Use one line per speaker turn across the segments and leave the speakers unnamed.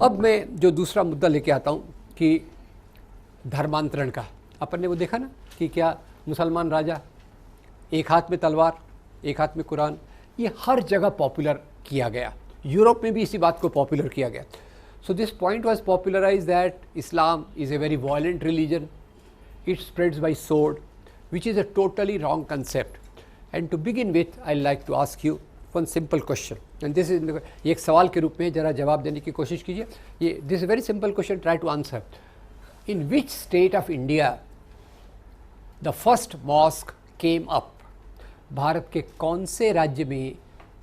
अब मैं जो दूसरा मुद्दा लेके आता हूँ कि धर्मांतरण का, अपन ने वो देखा ना कि क्या मुसलमान राजा, एक हाथ में तलवार एक हाथ में कुरान, ये हर जगह पॉपुलर किया गया। यूरोप में भी इसी बात को पॉपुलर किया गया। So this point was popularized that Islam is a very violent religion, it spreads by sword, which is a totally wrong concept. And to begin with, I'd like to ask you one simple question. And this is ये एक सवाल के रूप में जरा जवाब देने की कोशिश कीजिए। ये this is a very simple question, try to answer. In which state of India the first mosque came up? Bharat के कौन से राज्य में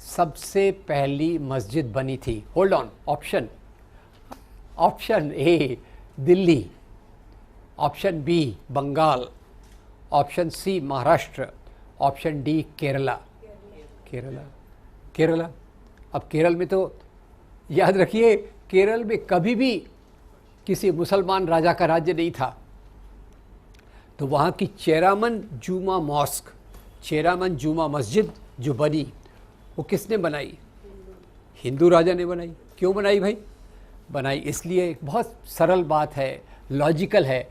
सबसे पहली मस्जिद बनी थी? Hold on, option A Delhi, option B Bengal, option C Maharashtra, option D Kerala. Kerala. अब केरल में तो याद रखिए, केरल में कभी भी किसी मुसलमान राजा का राज्य नहीं था। तो वहाँ की चेरामन जुमा मॉस्क, चेरामन जुमा मस्जिद जो बनी, वो किसने बनाई? हिंदू राजा ने बनाई। क्यों बनाई भाई? बनाई इसलिए, बहुत सरल बात है, लॉजिकल है।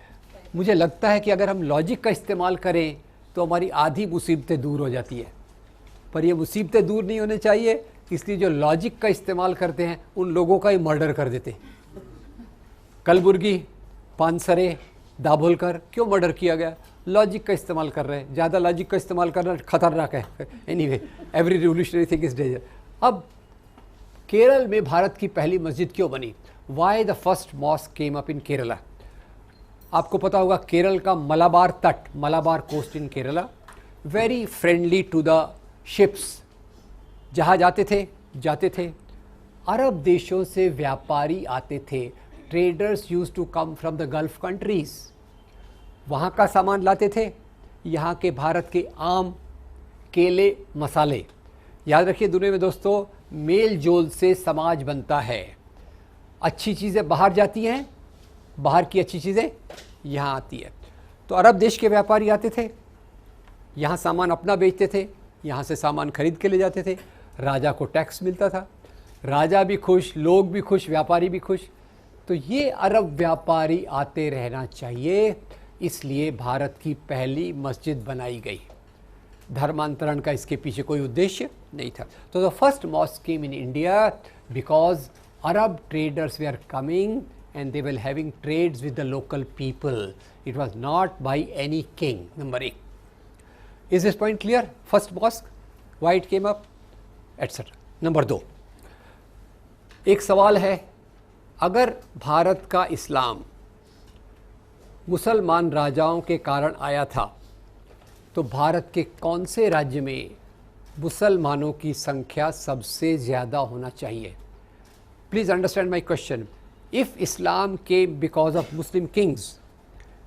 मुझे लगता है कि अगर हम लॉजिक का इस्तेमाल करें तो हमारी आधी मुसीबतें दूर हो जाती है, पर ये मुसीबतें दूर नहीं होने चाहिए, इसलिए जो लॉजिक का इस्तेमाल करते हैं उन लोगों का ही मर्डर कर देते हैं। कलबुर्गी, पानसरे, दाभोलकर क्यों मर्डर किया गया? लॉजिक का इस्तेमाल कर रहे हैं। ज़्यादा लॉजिक का इस्तेमाल करना खतरनाक है। Anyway, every revolutionary thing is danger. अब केरल में भारत की पहली मस्जिद क्यों बनी? Why the first mosque came up in Kerala? आपको पता होगा केरल का मलाबार तट, Malabar coast in Kerala, very friendly to the ships. जहाज जाते थे। अरब देशों से व्यापारी आते थे। Traders use to come from the gulf countries. वहाँ का सामान लाते थे, यहाँ के भारत के आम, केले, मसाले। याद रखिए दुनिया में दोस्तों, मेल जोल से समाज बनता है। अच्छी चीज़ें बाहर जाती हैं, बाहर की अच्छी चीज़ें यहाँ आती है। तो अरब देश के व्यापारी आते थे, यहाँ सामान अपना बेचते थे, यहाँ से सामान खरीद के ले जाते थे। राजा को टैक्स मिलता था, राजा भी खुश, लोग भी खुश, व्यापारी भी खुश। तो ये अरब व्यापारी आते रहना चाहिए, इसलिए भारत की पहली मस्जिद बनाई गई। धर्मांतरण का इसके पीछे कोई उद्देश्य नहीं था। तो the first mosque came in India because Arab traders were coming and they were having trades with the local people. It was not by any king. Number 1. Is this point clear? First mosque, why it came up, etc. Number 2. एक सवाल है, अगर भारत का इस्लाम मुसलमान राजाओं के कारण आया था, तो भारत के कौन से राज्य में मुसलमानों की संख्या सबसे ज़्यादा होना चाहिए? Please understand my question. If Islam came because of Muslim kings,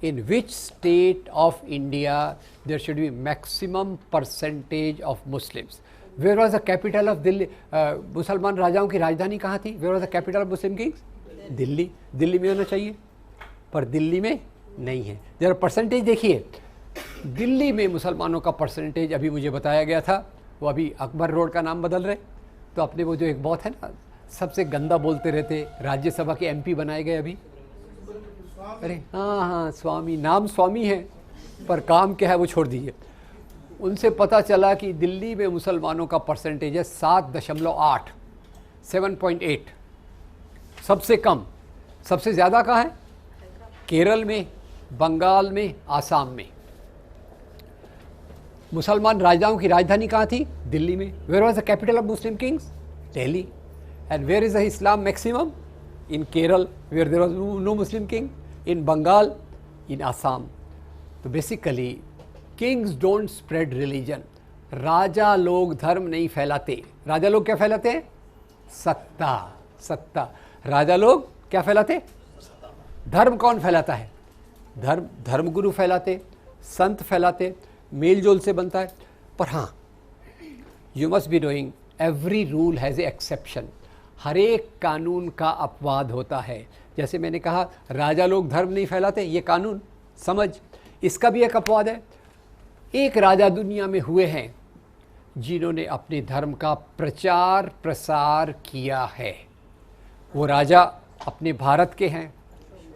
in which state of India there should be maximum percentage of Muslims? Where was the capital of Delhi? मुसलमान राजाओं की राजधानी कहाँ थी? Where was the capital of Muslim kings? Delhi. Delhi में होना चाहिए, पर दिल्ली में नहीं है। जरा परसेंटेज देखिए, दिल्ली में मुसलमानों का परसेंटेज अभी मुझे बताया गया था, वो अभी अकबर रोड का नाम बदल रहे। तो अपने वो जो एक बहुत है ना, सबसे गंदा बोलते रहते, राज्यसभा के एमपी बनाए गए अभी। अरे हाँ, स्वामी, नाम स्वामी है, पर काम क्या है वो छोड़ दीजिए। उनसे पता चला कि दिल्ली में मुसलमानों का परसेंटेज है 7.8, 7.8, सबसे कम। सबसे ज़्यादा कहाँ है? केरल में, बंगाल में, आसाम में। मुसलमान राजाओं की राजधानी कहाँ थी? दिल्ली में। Where was the capital of Muslim kings? Delhi. And where is the Islam maximum? In Kerala, where there was no Muslim king. In Bengal, in Assam. तो basically, kings don't spread religion. राजा लोग धर्म नहीं फैलाते। राजा लोग क्या फैलाते हैं? सत्ता। राजा लोग क्या फैलाते? धर्म कौन फैलाता है? धर्मगुरु फैलाते, संत फैलाते, मेल जोल से बनता है। पर हाँ, you must be knowing every rule has a exception. हर एक कानून का अपवाद होता है। जैसे मैंने कहा, राजा लोग धर्म नहीं फैलाते, ये कानून समझ, इसका भी एक अपवाद है। एक राजा दुनिया में हुए हैं जिन्होंने अपने धर्म का प्रचार प्रसार किया है। वो राजा अपने भारत के हैं।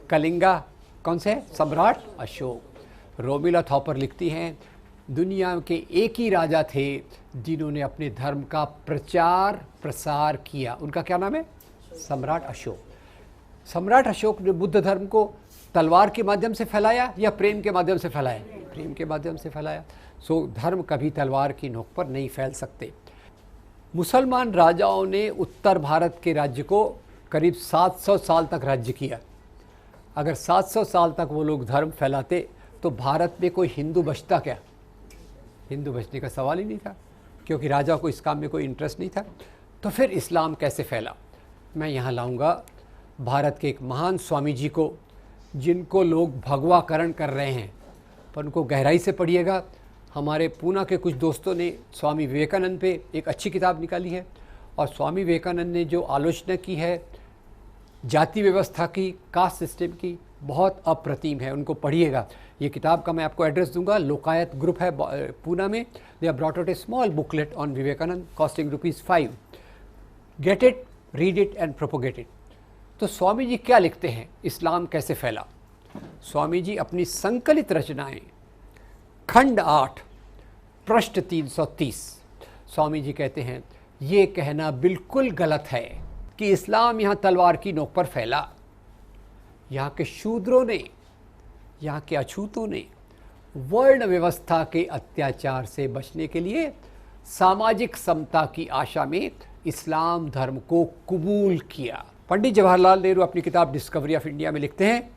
कलिंगा कौन से हैं? सम्राट अशोक। रोमिला थॉपर लिखती हैं दुनिया के एक ही राजा थे जिन्होंने अपने धर्म का प्रचार प्रसार किया, उनका क्या नाम है? सम्राट अशोक। सम्राट अशोक ने बुद्ध धर्म को तलवार के माध्यम से फैलाया या प्रेम के माध्यम से फैलाया? प्रेम के माध्यम से फैलाया। सो धर्म कभी तलवार की नोक पर नहीं फैल सकते। मुसलमान राजाओं ने उत्तर भारत के राज्य को करीब 700 साल तक राज्य किया। अगर 700 साल तक वो लोग धर्म फैलाते तो भारत में कोई हिंदू बचता क्या? हिंदू बचने का सवाल ही नहीं था, क्योंकि राजा को इस काम में कोई इंटरेस्ट नहीं था। तो फिर इस्लाम कैसे फैला? मैं यहाँ लाऊंगा भारत के एक महान स्वामी जी को, जिनको लोग भगवाकरण कर रहे हैं, पर उनको गहराई से पढ़िएगा। हमारे पूना के कुछ दोस्तों ने स्वामी विवेकानंद पे एक अच्छी किताब निकाली है, और स्वामी विवेकानंद ने जो आलोचना की है जाति व्यवस्था की, कास्ट सिस्टम की, बहुत अप्रतिम है। उनको पढ़िएगा। ये किताब का मैं आपको एड्रेस दूंगा। लोकायत ग्रुप है पूना में। They have brought out a small booklet on Vivekananda costing ₹5। Get it, read it and propagate it. तो स्वामी जी क्या लिखते हैं, इस्लाम कैसे फैला? स्वामी जी अपनी संकलित रचनाएं खंड 8 पृष्ठ 330, स्वामी जी कहते हैं ये कहना बिल्कुल गलत है कि इस्लाम यहाँ तलवार की नोक पर फैला। यहाँ के शूद्रों ने, यहाँ के अछूतों ने वर्ण व्यवस्था के अत्याचार से बचने के लिए सामाजिक समता की आशा में इस्लाम धर्म को कबूल किया। पंडित जवाहरलाल नेहरू अपनी किताब डिस्कवरी ऑफ इंडिया में लिखते हैं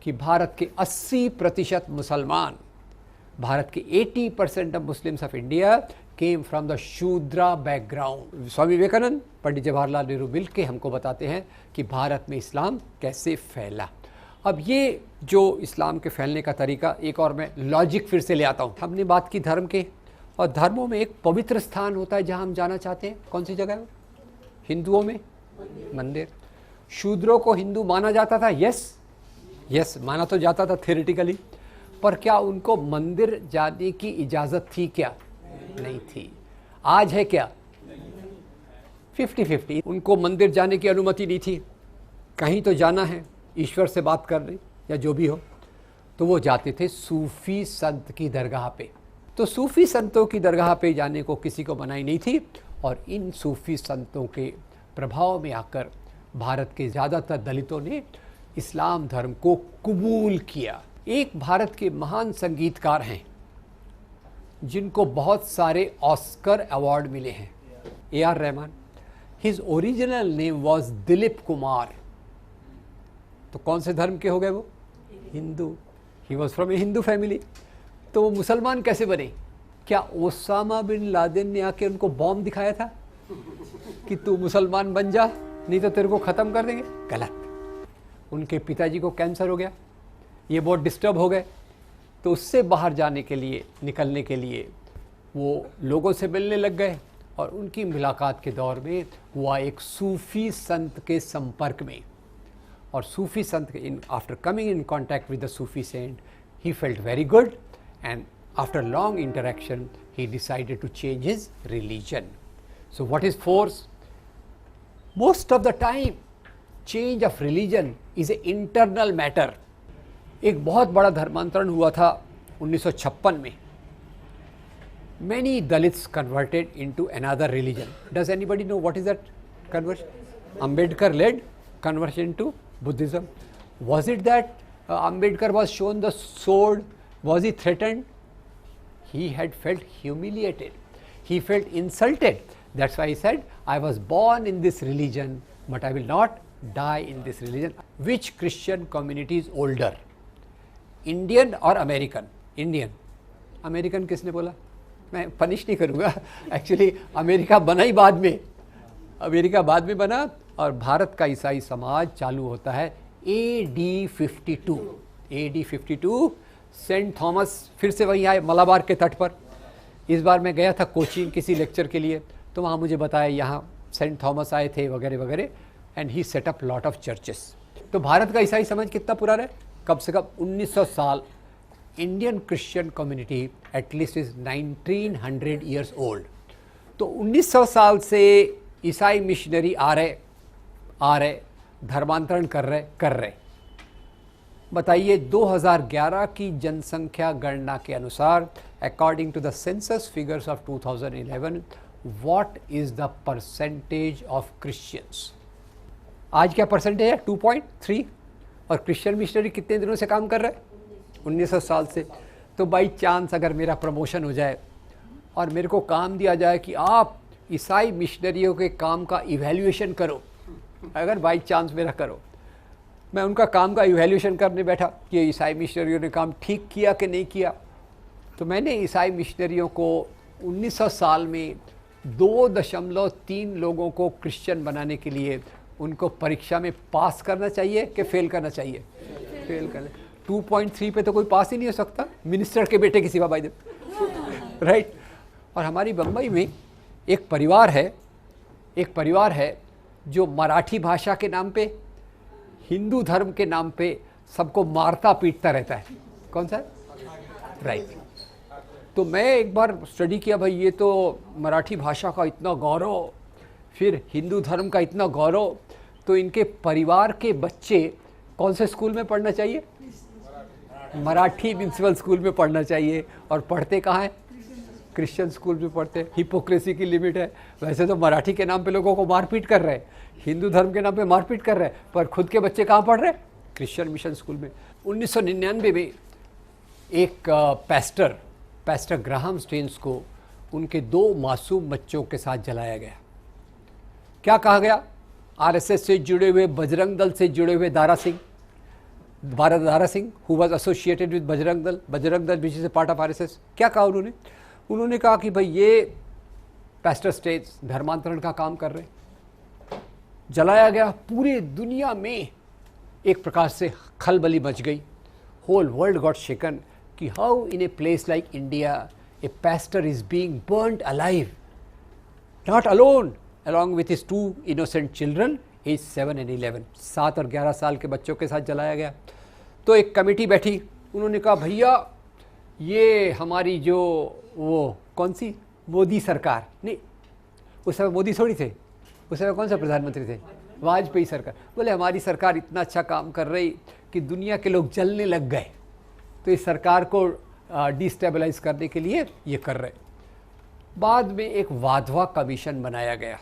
कि भारत के 80% मुसलमान, भारत के 80% of Muslims of India came from the Shudra background. Swami Vivekananda, Pandit Jawaharlal Nehru मिल के हमको बताते हैं कि भारत में इस्लाम कैसे फैला। अब ये जो इस्लाम के फैलने का तरीका, एक और मैं लॉजिक फिर से ले आता हूँ। हमने बात की धर्म के, और धर्मों में एक पवित्र स्थान होता है जहाँ हम जाना चाहते हैं। कौन सी जगह है? हिंदुओं में मंदिर। शूद्रों को हिंदू माना जाता था? यस, माना तो जाता था थ्योरेटिकली, पर क्या उनको मंदिर जाने की इजाज़त थी क्या? नहीं थी। आज है क्या? 50-50। उनको मंदिर जाने की अनुमति नहीं थी। कहीं तो जाना है ईश्वर से बात करने या जो भी हो, तो वो जाते थे सूफी संत की दरगाह पे। तो सूफी संतों की दरगाह पे जाने को किसी को मनाही नहीं थी, और इन सूफी संतों के प्रभाव में आकर भारत के ज़्यादातर दलितों ने इस्लाम धर्म को कबूल किया। एक भारत के महान संगीतकार हैं जिनको बहुत सारे ऑस्कर अवार्ड मिले हैं, A.R. Rahman. His original name was Dilip Kumar. तो कौन से धर्म के हो गए वो? Hindu. He was from A Hindu family. तो वो मुसलमान कैसे बने? क्या ओसामा बिन लादेन ने आके उनको बॉम्ब दिखाया था कि तू मुसलमान बन जा, नहीं तो तेरे को ख़त्म कर देंगे? गलत। उनके पिताजी को कैंसर हो गया, ये बहुत डिस्टर्ब हो गए, तो उससे बाहर जाने के लिए, निकलने के लिए वो लोगों से मिलने लग गए, और उनकी मुलाकात के दौर में वो एक सूफ़ी संत के संपर्क में, और सूफ़ी संत इन after coming in contact with the Sufi saint he felt very good, and after long interaction he decided to change his religion. So what is force? Most of the time change of religion is a internal matter. एक बहुत बड़ा धर्मांतरण हुआ था 1956 में. Many Dalits converted into another religion. Does anybody know what is that conversion? Ambedkar led conversion to Buddhism. Was it that Ambedkar was shown the sword? Was he threatened? He had felt humiliated. He felt insulted. That's why he said, I was born in this religion, but I will not die in this religion. Which Christian community is older? Indian or American? Indian. American किसने बोला? मैं punish नहीं करूँगा. Actually America बना ही बाद में. America बाद में बना और भारत का ईसाई समाज चालू होता है AD 52. AD 52 सेंट थॉमस फिर से वहीं आए मलाबार के तट पर. इस बार मैं गया था कोचीन किसी लेक्चर के लिए, तो वहाँ मुझे बताया यहाँ सेंट थॉमस आए थे वगैरह वगैरह, and he set up lot of churches. तो भारत का ईसाई समाज कितना पुराना है? कम से कम 1900 साल. Indian Christian community at least is 1900 years old. तो 1900 साल से ईसाई मिशनरी आ रहे. धर्मांतरण कर रहे। बताइए 2011 की जनसंख्या गणना के अनुसार according to the census figures of 2011 what is the percentage of Christians? आज क्या परसेंटेज है? 2.3। और क्रिश्चियन मिशनरी कितने दिनों से काम कर रहे हैं? 1900 साल से। तो बाई चांस अगर मेरा प्रमोशन हो जाए और मेरे को काम दिया जाए कि आप ईसाई मिशनरियों के काम का इवैल्यूएशन करो, अगर बाई चांस मेरा करो, मैं उनका काम का इवैल्यूएशन करने बैठा कि ईसाई मिशनरियों ने काम ठीक किया कि नहीं किया, तो मैंने ईसाई मिशनरियों को 1900 साल में 2.3 लोगों को क्रिश्चियन बनाने के लिए उनको परीक्षा में पास करना चाहिए कि फेल करना चाहिए? फेल करना। 2.3 पे तो कोई पास ही नहीं हो सकता, मिनिस्टर के बेटे की सिवा बाय द राइट। और हमारी बम्बई में एक परिवार है जो मराठी भाषा के नाम पे, हिंदू धर्म के नाम पे सबको मारता पीटता रहता है। कौन सा? राइट। तो मैं एक बार स्टडी किया, भाई ये तो मराठी भाषा का इतना गौरव, फिर हिंदू धर्म का इतना गौरव, तो इनके परिवार के बच्चे कौन से स्कूल में पढ़ना चाहिए? मराठी म्यूनसिपल स्कूल में पढ़ना चाहिए। और पढ़ते कहाँ हैं? क्रिश्चियन स्कूल में पढ़ते हैं। हिपोक्रेसी की लिमिट है। वैसे तो मराठी के नाम पे लोगों को मारपीट कर रहे हैं, हिंदू धर्म के नाम पे मारपीट कर रहे हैं, पर खुद के बच्चे कहाँ पढ़ रहे हैं? क्रिश्चियन मिशन स्कूल में। 1999 में एक पैस्टर ग्राहम स्टेन्स को उनके 2 मासूम बच्चों के साथ जलाया गया। क्या कहा गया? आरएसएस से जुड़े हुए, बजरंग दल से जुड़े हुए Dara Singh, who was associated with Bajrang Dal which is a part of RSS. क्या कहा उन्होंने कहा कि भाई ये पैस्टर स्टेन्स धर्मांतरण का काम कर रहे हैं। जलाया गया। पूरे दुनिया में एक प्रकार से खलबली मच गई। होल वर्ल्ड गॉट शेकन कि how in a place like India a pastor is being burned alive, not alone, along with his 2 innocent children, aged 7 and 11, 7 और 11 साल के बच्चों के साथ जलाया गया। तो एक कमेटी बैठी, उन्होंने कहा भैया ये हमारी जो वो कौन सी मोदी सरकार, नहीं उस समय मोदी थोड़ी थे, उस समय कौन सा प्रधानमंत्री थे? वाजपेयी सरकार। बोले हमारी सरकार इतना अच्छा काम कर रही कि दुनिया के लोग जलने लग गए, तो इस सरकार को डिस्टेबलाइज करने के लिए ये कर रहे। बाद में एक वाधवा कमीशन बनाया गया।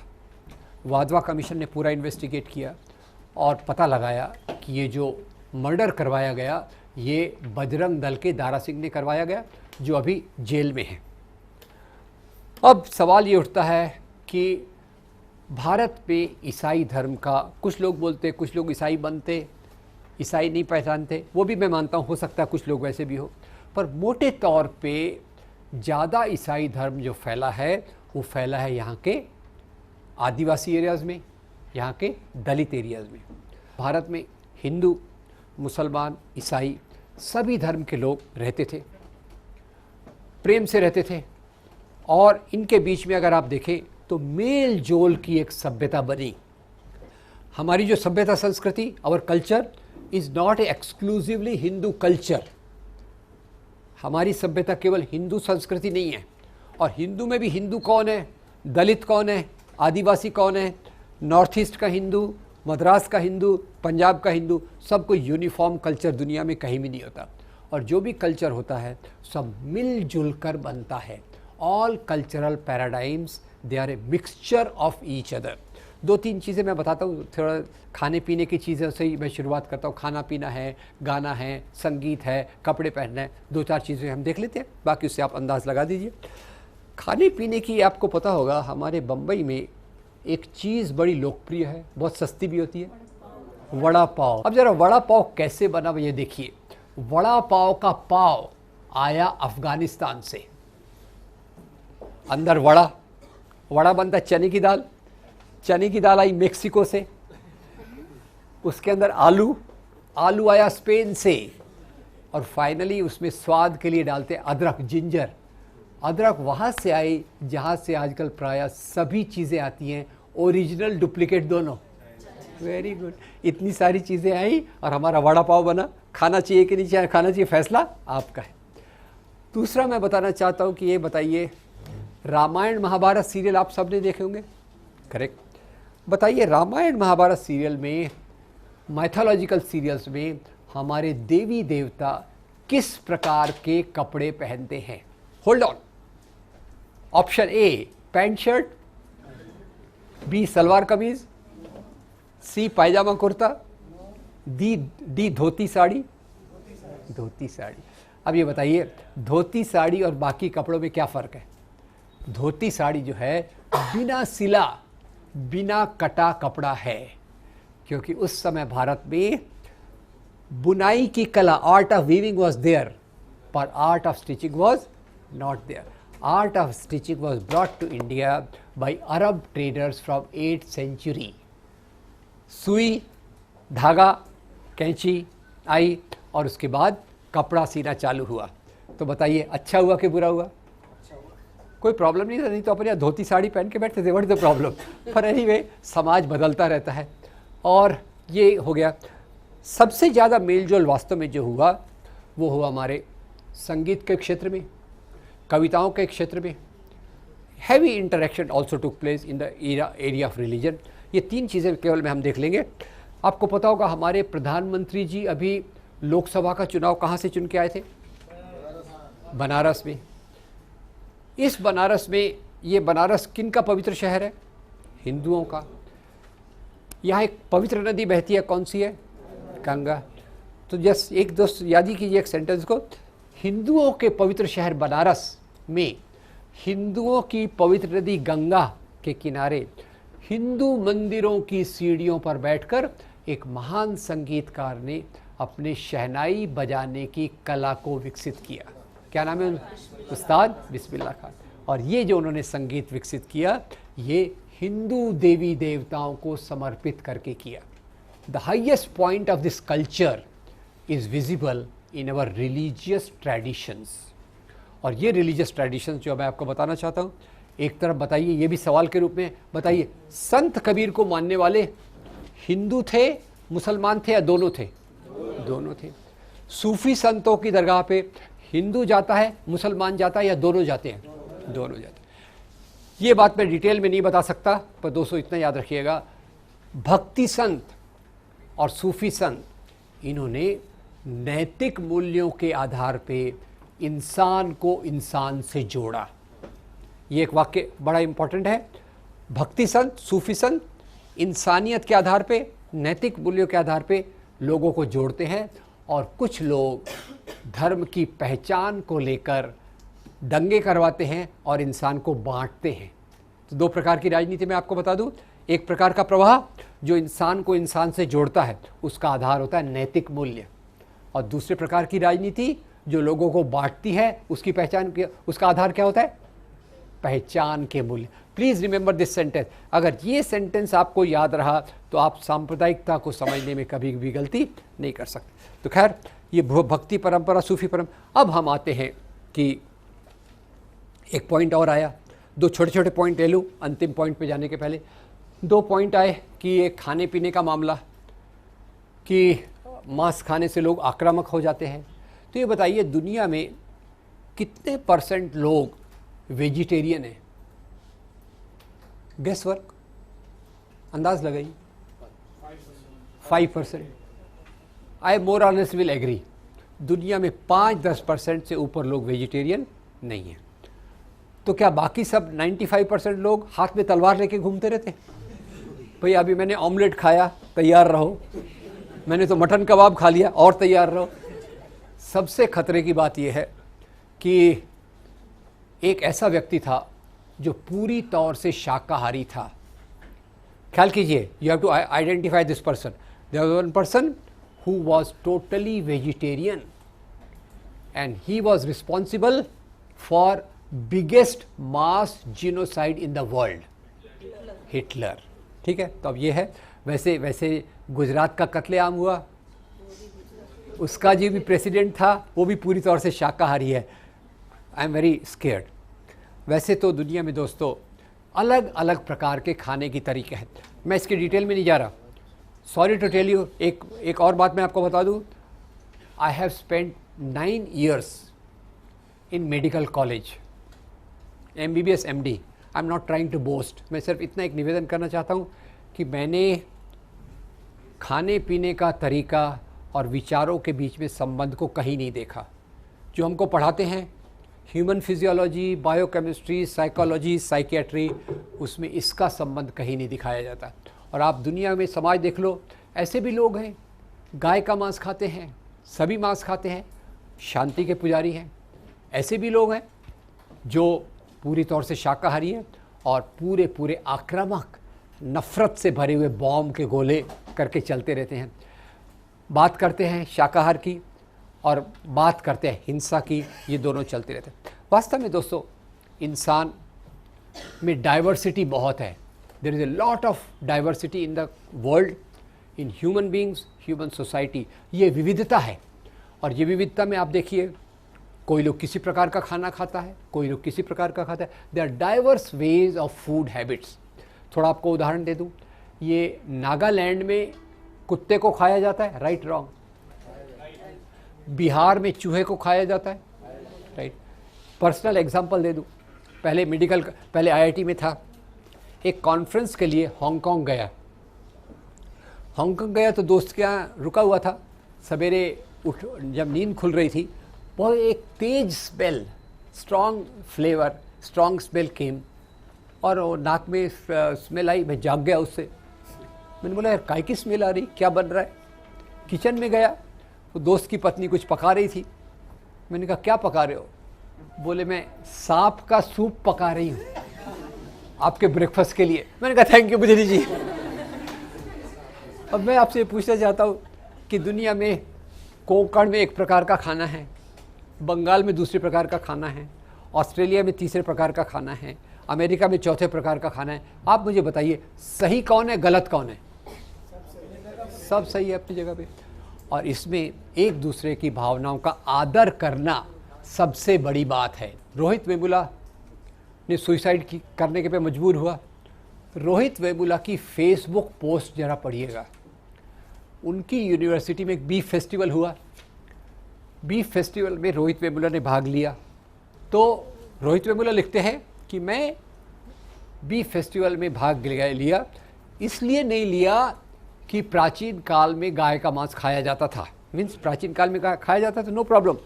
वाधवा कमीशन ने पूरा इन्वेस्टिगेट किया और पता लगाया कि ये जो मर्डर करवाया गया ये बजरंग दल के दारा सिंह ने करवाया गया, जो अभी जेल में है। अब सवाल ये उठता है कि भारत में ईसाई धर्म का, कुछ लोग बोलते, कुछ लोग ईसाई बनते, ईसाई नहीं पहचानते, वो भी मैं मानता हूँ, हो सकता है कुछ लोग वैसे भी हो, पर मोटे तौर पे ज़्यादा ईसाई धर्म जो फैला है वो फैला है यहाँ के आदिवासी एरियाज़ में, यहाँ के दलित एरियाज़ में। भारत में हिंदू, मुसलमान, ईसाई सभी धर्म के लोग रहते थे, प्रेम से रहते थे, और इनके बीच में अगर आप देखें तो मेल जोल की एक सभ्यता बनी। हमारी जो सभ्यता संस्कृति, our culture is not exclusively Hindu culture. हमारी सभ्यता केवल हिंदू संस्कृति नहीं है। और हिंदू में भी हिंदू कौन है, दलित कौन है, आदिवासी कौन है, नॉर्थ ईस्ट का हिंदू, मद्रास का हिंदू, पंजाब का हिंदू, सब कोई यूनिफॉर्म कल्चर दुनिया में कहीं भी नहीं होता। और जो भी कल्चर होता है सब मिलजुल कर बनता है। All cultural paradigms they are a mixture of each other. 2-3 चीज़ें मैं बताता हूँ, थोड़ा खाने पीने की चीज़ों से ही मैं शुरुआत करता हूँ। खाना पीना है, गाना है, संगीत है, कपड़े पहनना है, 2-4 चीज़ें हम देख लेते हैं, बाकी उससे आप अंदाज़ लगा दीजिए। खाने पीने की आपको पता होगा, हमारे बम्बई में एक चीज़ बड़ी लोकप्रिय है, बहुत सस्ती भी होती है, वड़ा पाव। अब ज़रा वड़ा पाव कैसे बना ये देखिए। वड़ा पाव का पाव आया अफ़गानिस्तान से। अंदर वड़ा बनता है चने की दाल आई मेक्सिको से, उसके अंदर आलू आया स्पेन से, और फाइनली उसमें स्वाद के लिए डालते अदरक, जिंजर। अदरक वहाँ से आई जहाँ से आजकल प्रायः सभी चीज़ें आती हैं, ओरिजिनल डुप्लीकेट दोनों। Very good. इतनी सारी चीज़ें आई और हमारा वड़ा पाव बना। खाना चाहिए कि नहीं खाना चाहिए, फैसला आपका है। दूसरा मैं बताना चाहता हूँ कि ये बताइए, रामायण महाभारत सीरियल आप सब ने देखे होंगे, करेक्ट? बताइए रामायण महाभारत सीरियल में माइथोलॉजिकल सीरियल्स में हमारे देवी देवता किस प्रकार के कपड़े पहनते हैं? Hold on. Option A pant shirt, B salwar kameez, C pyjama kurta, D dhoti sari. Dhoti sari. अब ये बताइए धोती साड़ी और बाकी कपड़ों में क्या फ़र्क है? धोती साड़ी जो है बिना सिला बिना कटा कपड़ा है, क्योंकि उस समय भारत में बुनाई की कला, art of weaving was there, पर art of stitching was not there. Art of stitching was brought to India by Arab traders from 8th century. सुई, धागा, कैंची आई और उसके बाद कपड़ा सीना चालू हुआ. तो बताइए अच्छा हुआ कि बुरा हुआ? कोई प्रॉब्लम नहीं था, नहीं तो अपने यहाँ धोती साड़ी पहन के बैठते थे, व्हाट इज द प्रॉब्लम. पर एनीवे समाज बदलता रहता है और ये हो गया. सबसे ज़्यादा मेलजोल वास्तव में जो हुआ वो हुआ हमारे संगीत के क्षेत्र में, कविताओं के क्षेत्र में. Heavy interaction also took place in the area of religion. ये तीन चीज़ें केवल में हम देख लेंगे. आपको पता होगा हमारे प्रधानमंत्री जी अभी लोकसभा का चुनाव कहाँ से चुन के आए थे? बनारस में. इस बनारस में, ये बनारस किन का पवित्र शहर है? हिंदुओं का. यहाँ एक पवित्र नदी बहती है, कौन सी है? गंगा. तो जस्ट एक दोस्त याद ही कीजिए एक सेंटेंस को, हिंदुओं के पवित्र शहर बनारस में हिंदुओं की पवित्र नदी गंगा के किनारे हिंदू मंदिरों की सीढ़ियों पर बैठकर एक महान संगीतकार ने अपने शहनाई बजाने की कला को विकसित किया. क्या नाम है? उस्ताद बिस्मिल्लाह खान. और ये जो उन्होंने संगीत विकसित किया ये हिंदू देवी देवताओं को समर्पित करके किया. The highest point of this culture is visible in our religious traditions. और ये रिलीजियस ट्रेडिशंस जो मैं आपको बताना चाहता हूँ, एक तरफ बताइए, ये भी सवाल के रूप में बताइए, संत कबीर को मानने वाले हिंदू थे, मुसलमान थे या दोनों थे? दोनों थे. सूफी संतों की दरगाह पे हिंदू जाता है, मुसलमान जाता है या दोनों जाते हैं? दोनों जाते हैं. ये बात मैं डिटेल में नहीं बता सकता, पर दोस्तों इतना याद रखिएगा, भक्ति संत और सूफी संत इन्होंने नैतिक मूल्यों के आधार पे इंसान को इंसान से जोड़ा. ये एक वाक्य बड़ा इंपॉर्टेंट है. भक्ति संत, सूफी संत इंसानियत के आधार पे, नैतिक मूल्यों के आधार पे लोगों को जोड़ते हैं. और कुछ लोग धर्म की पहचान को लेकर दंगे करवाते हैं और इंसान को बांटते हैं. तो दो प्रकार की राजनीति मैं आपको बता दूं. एक प्रकार का प्रवाह जो इंसान को इंसान से जोड़ता है, उसका आधार होता है नैतिक मूल्य. और दूसरे प्रकार की राजनीति जो लोगों को बांटती है, उसकी पहचान, उसका आधार क्या होता है? पहचान के मूल्य. Please remember this sentence. अगर ये सेंटेंस आपको याद रहा तो आप सांप्रदायिकता को समझने में कभी भी गलती नहीं कर सकते. तो खैर, ये भक्ति परंपरा, सूफी परंपरा. अब हम आते हैं कि एक पॉइंट और आया. दो छोटे छोटे पॉइंट ले लूँ अंतिम पॉइंट पे जाने के पहले. दो पॉइंट आए कि ये खाने पीने का मामला, कि मांस खाने से लोग आक्रामक हो जाते हैं. तो ये बताइए दुनिया में कितने % लोग वेजिटेरियन हैं? गेस वर्क, अंदाज लगाइए. 5%. आई मोर और लेस विल एग्री. दुनिया में 5-10% से ऊपर लोग वेजिटेरियन नहीं हैं. तो क्या बाकी सब 95% लोग हाथ में तलवार लेके घूमते रहते? भाई अभी मैंने ऑमलेट खाया, तैयार रहो. मैंने तो मटन कबाब खा लिया, और तैयार रहो. सबसे खतरे की बात यह है कि एक ऐसा व्यक्ति था जो पूरी तौर से शाकाहारी था. ख्याल कीजिए, you have to identify this person. There was one person who was totally vegetarian and he was responsible for biggest mass genocide in the world. Hitler. ठीक है, तो अब ये है. वैसे गुजरात का कत्लेआम हुआ, उसका जो भी प्रेसिडेंट था वो भी पूरी तौर से शाकाहारी है. I am very scared. वैसे तो दुनिया में दोस्तों अलग अलग प्रकार के खाने की तरीके हैं. मैं इसकी डिटेल में नहीं जा रहा. सॉरी टू टेल यू, एक और बात मैं आपको बता दूं. I have spent 9 years in medical college, MBBS MD. I am not trying to boast. मैं सिर्फ इतना एक निवेदन करना चाहता हूँ कि मैंने खाने पीने का तरीका और विचारों के बीच में संबंध को कहीं नहीं देखा। जो हमको पढ़ाते हैं human physiology, biochemistry, psychology, psychiatry, उसमें इसका संबंध कहीं नहीं दिखाया जाता। और आप दुनिया में समाज देख लो, ऐसे भी लोग हैं गाय का मांस खाते हैं, सभी मांस खाते हैं, शांति के पुजारी हैं। ऐसे भी लोग हैं जो पूरी तौर से शाकाहारी हैं और पूरे पूरे आक्रामक, नफ़रत से भरे हुए बॉम्ब के गोले करके चलते रहते हैं। बात करते हैं शाकाहार की और बात करते हैं हिंसा की, ये दोनों चलते रहते हैं। वास्तव में दोस्तों, इंसान में डाइवर्सिटी बहुत है। There is a lot of diversity in the world, in human beings, human society. ये विविधता है और ये विविधता में आप देखिए, कोई लोग किसी प्रकार का खाना खाता है, कोई लोग किसी प्रकार का खाता है। They are diverse ways of food habits. थोड़ा आपको उदाहरण दे दूं, ये नागालैंड में कुत्ते को खाया जाता है, राइट रॉन्ग? बिहार में चूहे को खाया जाता है, राइट? पर्सनल एग्जांपल दे दूं, पहले आईआईटी में था, एक कॉन्फ्रेंस के लिए हांगकांग गया तो दोस्त के यहाँ रुका हुआ था। सवेरे उठ, जब नींद खुल रही थी, बहुत एक तेज स्मेल, स्ट्रॉन्ग स्मेल केम और वो नाक में स्मेल आई। मैं जाग गया उससे। मैंने बोला यार काय की स्मेल आ रही, क्या बन रहा है? किचन में गया, वो दोस्त की पत्नी कुछ पका रही थी। मैंने कहा क्या पका रहे हो? बोले मैं सांप का सूप पका रही हूँ आपके ब्रेकफास्ट के लिए। मैंने कहा थैंक यू, मुझे दीजिए। अब मैं आपसे पूछना चाहता हूँ कि दुनिया में कोंकण में एक प्रकार का खाना है, बंगाल में दूसरे प्रकार का खाना है, ऑस्ट्रेलिया में तीसरे प्रकार का खाना है, अमेरिका में चौथे प्रकार का खाना है। आप मुझे बताइए सही कौन है, गलत कौन है? सब सही है अपनी जगह पे। और इसमें एक दूसरे की भावनाओं का आदर करना सबसे बड़ी बात है। रोहित वेमुला ने सुसाइड करने के पे मजबूर हुआ। रोहित वेमुला की फेसबुक पोस्ट जरा पढ़िएगा। उनकी यूनिवर्सिटी में एक बीफ फेस्टिवल हुआ। बीफ फेस्टिवल में रोहित वेमुला ने भाग लिया। तो रोहित वेमुला लिखते हैं कि मैं बीफ फेस्टिवल में भाग लिया, इसलिए नहीं लिया कि प्राचीन काल में गाय का मांस खाया जाता था। मीन्स प्राचीन काल में खाया जाता था, नो प्रॉब्लम,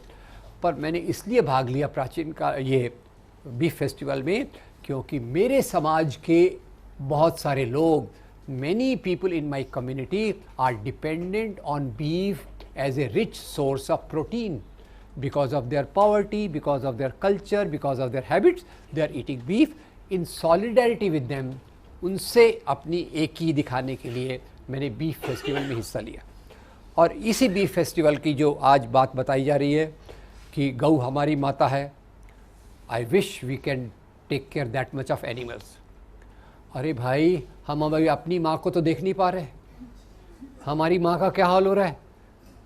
पर मैंने इसलिए भाग लिया प्राचीन का ये बीफ फेस्टिवल में क्योंकि मेरे समाज के बहुत सारे लोग, many people in my community are dependent on beef as a rich source of protein. Because of their poverty, because of their culture, because of their habits, they are eating beef. In solidarity with them, उनसे अपनी एकी दिखाने के लिए मैंने beef festival में हिस्सा लिया। और इसी बीफ फेस्टिवल की जो आज बात बताई जा रही है कि गऊ हमारी माता है, I wish we can take care that much of animals. अरे भाई, हम अभी अपनी माँ को तो देख नहीं पा रहे। हमारी माँ का क्या हाल हो रहा है?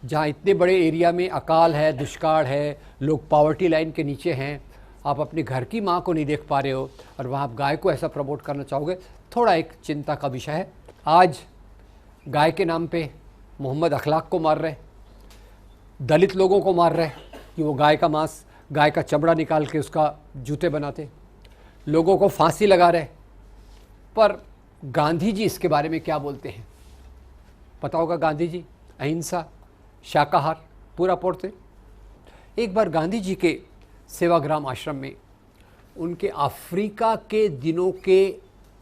जहाँ इतने बड़े एरिया में अकाल है, दुष्काल है, लोग पॉवर्टी लाइन के नीचे हैं, आप अपने घर की माँ को नहीं देख पा रहे हो और वहाँ आप गाय को ऐसा प्रमोट करना चाहोगे, थोड़ा एक चिंता का विषय है। आज गाय के नाम पे मोहम्मद अखलाक को मार रहे, दलित लोगों को मार रहे कि वो गाय का मांस, गाय का चमड़ा निकाल के उसका जूते बनाते, लोगों को फांसी लगा रहे। पर गांधी जी इसके बारे में क्या बोलते हैं पता होगा? गांधी जी अहिंसा, शाकाहार पूरा पढ़ते। एक बार गांधी जी के सेवाग्राम आश्रम में उनके अफ्रीका के दिनों के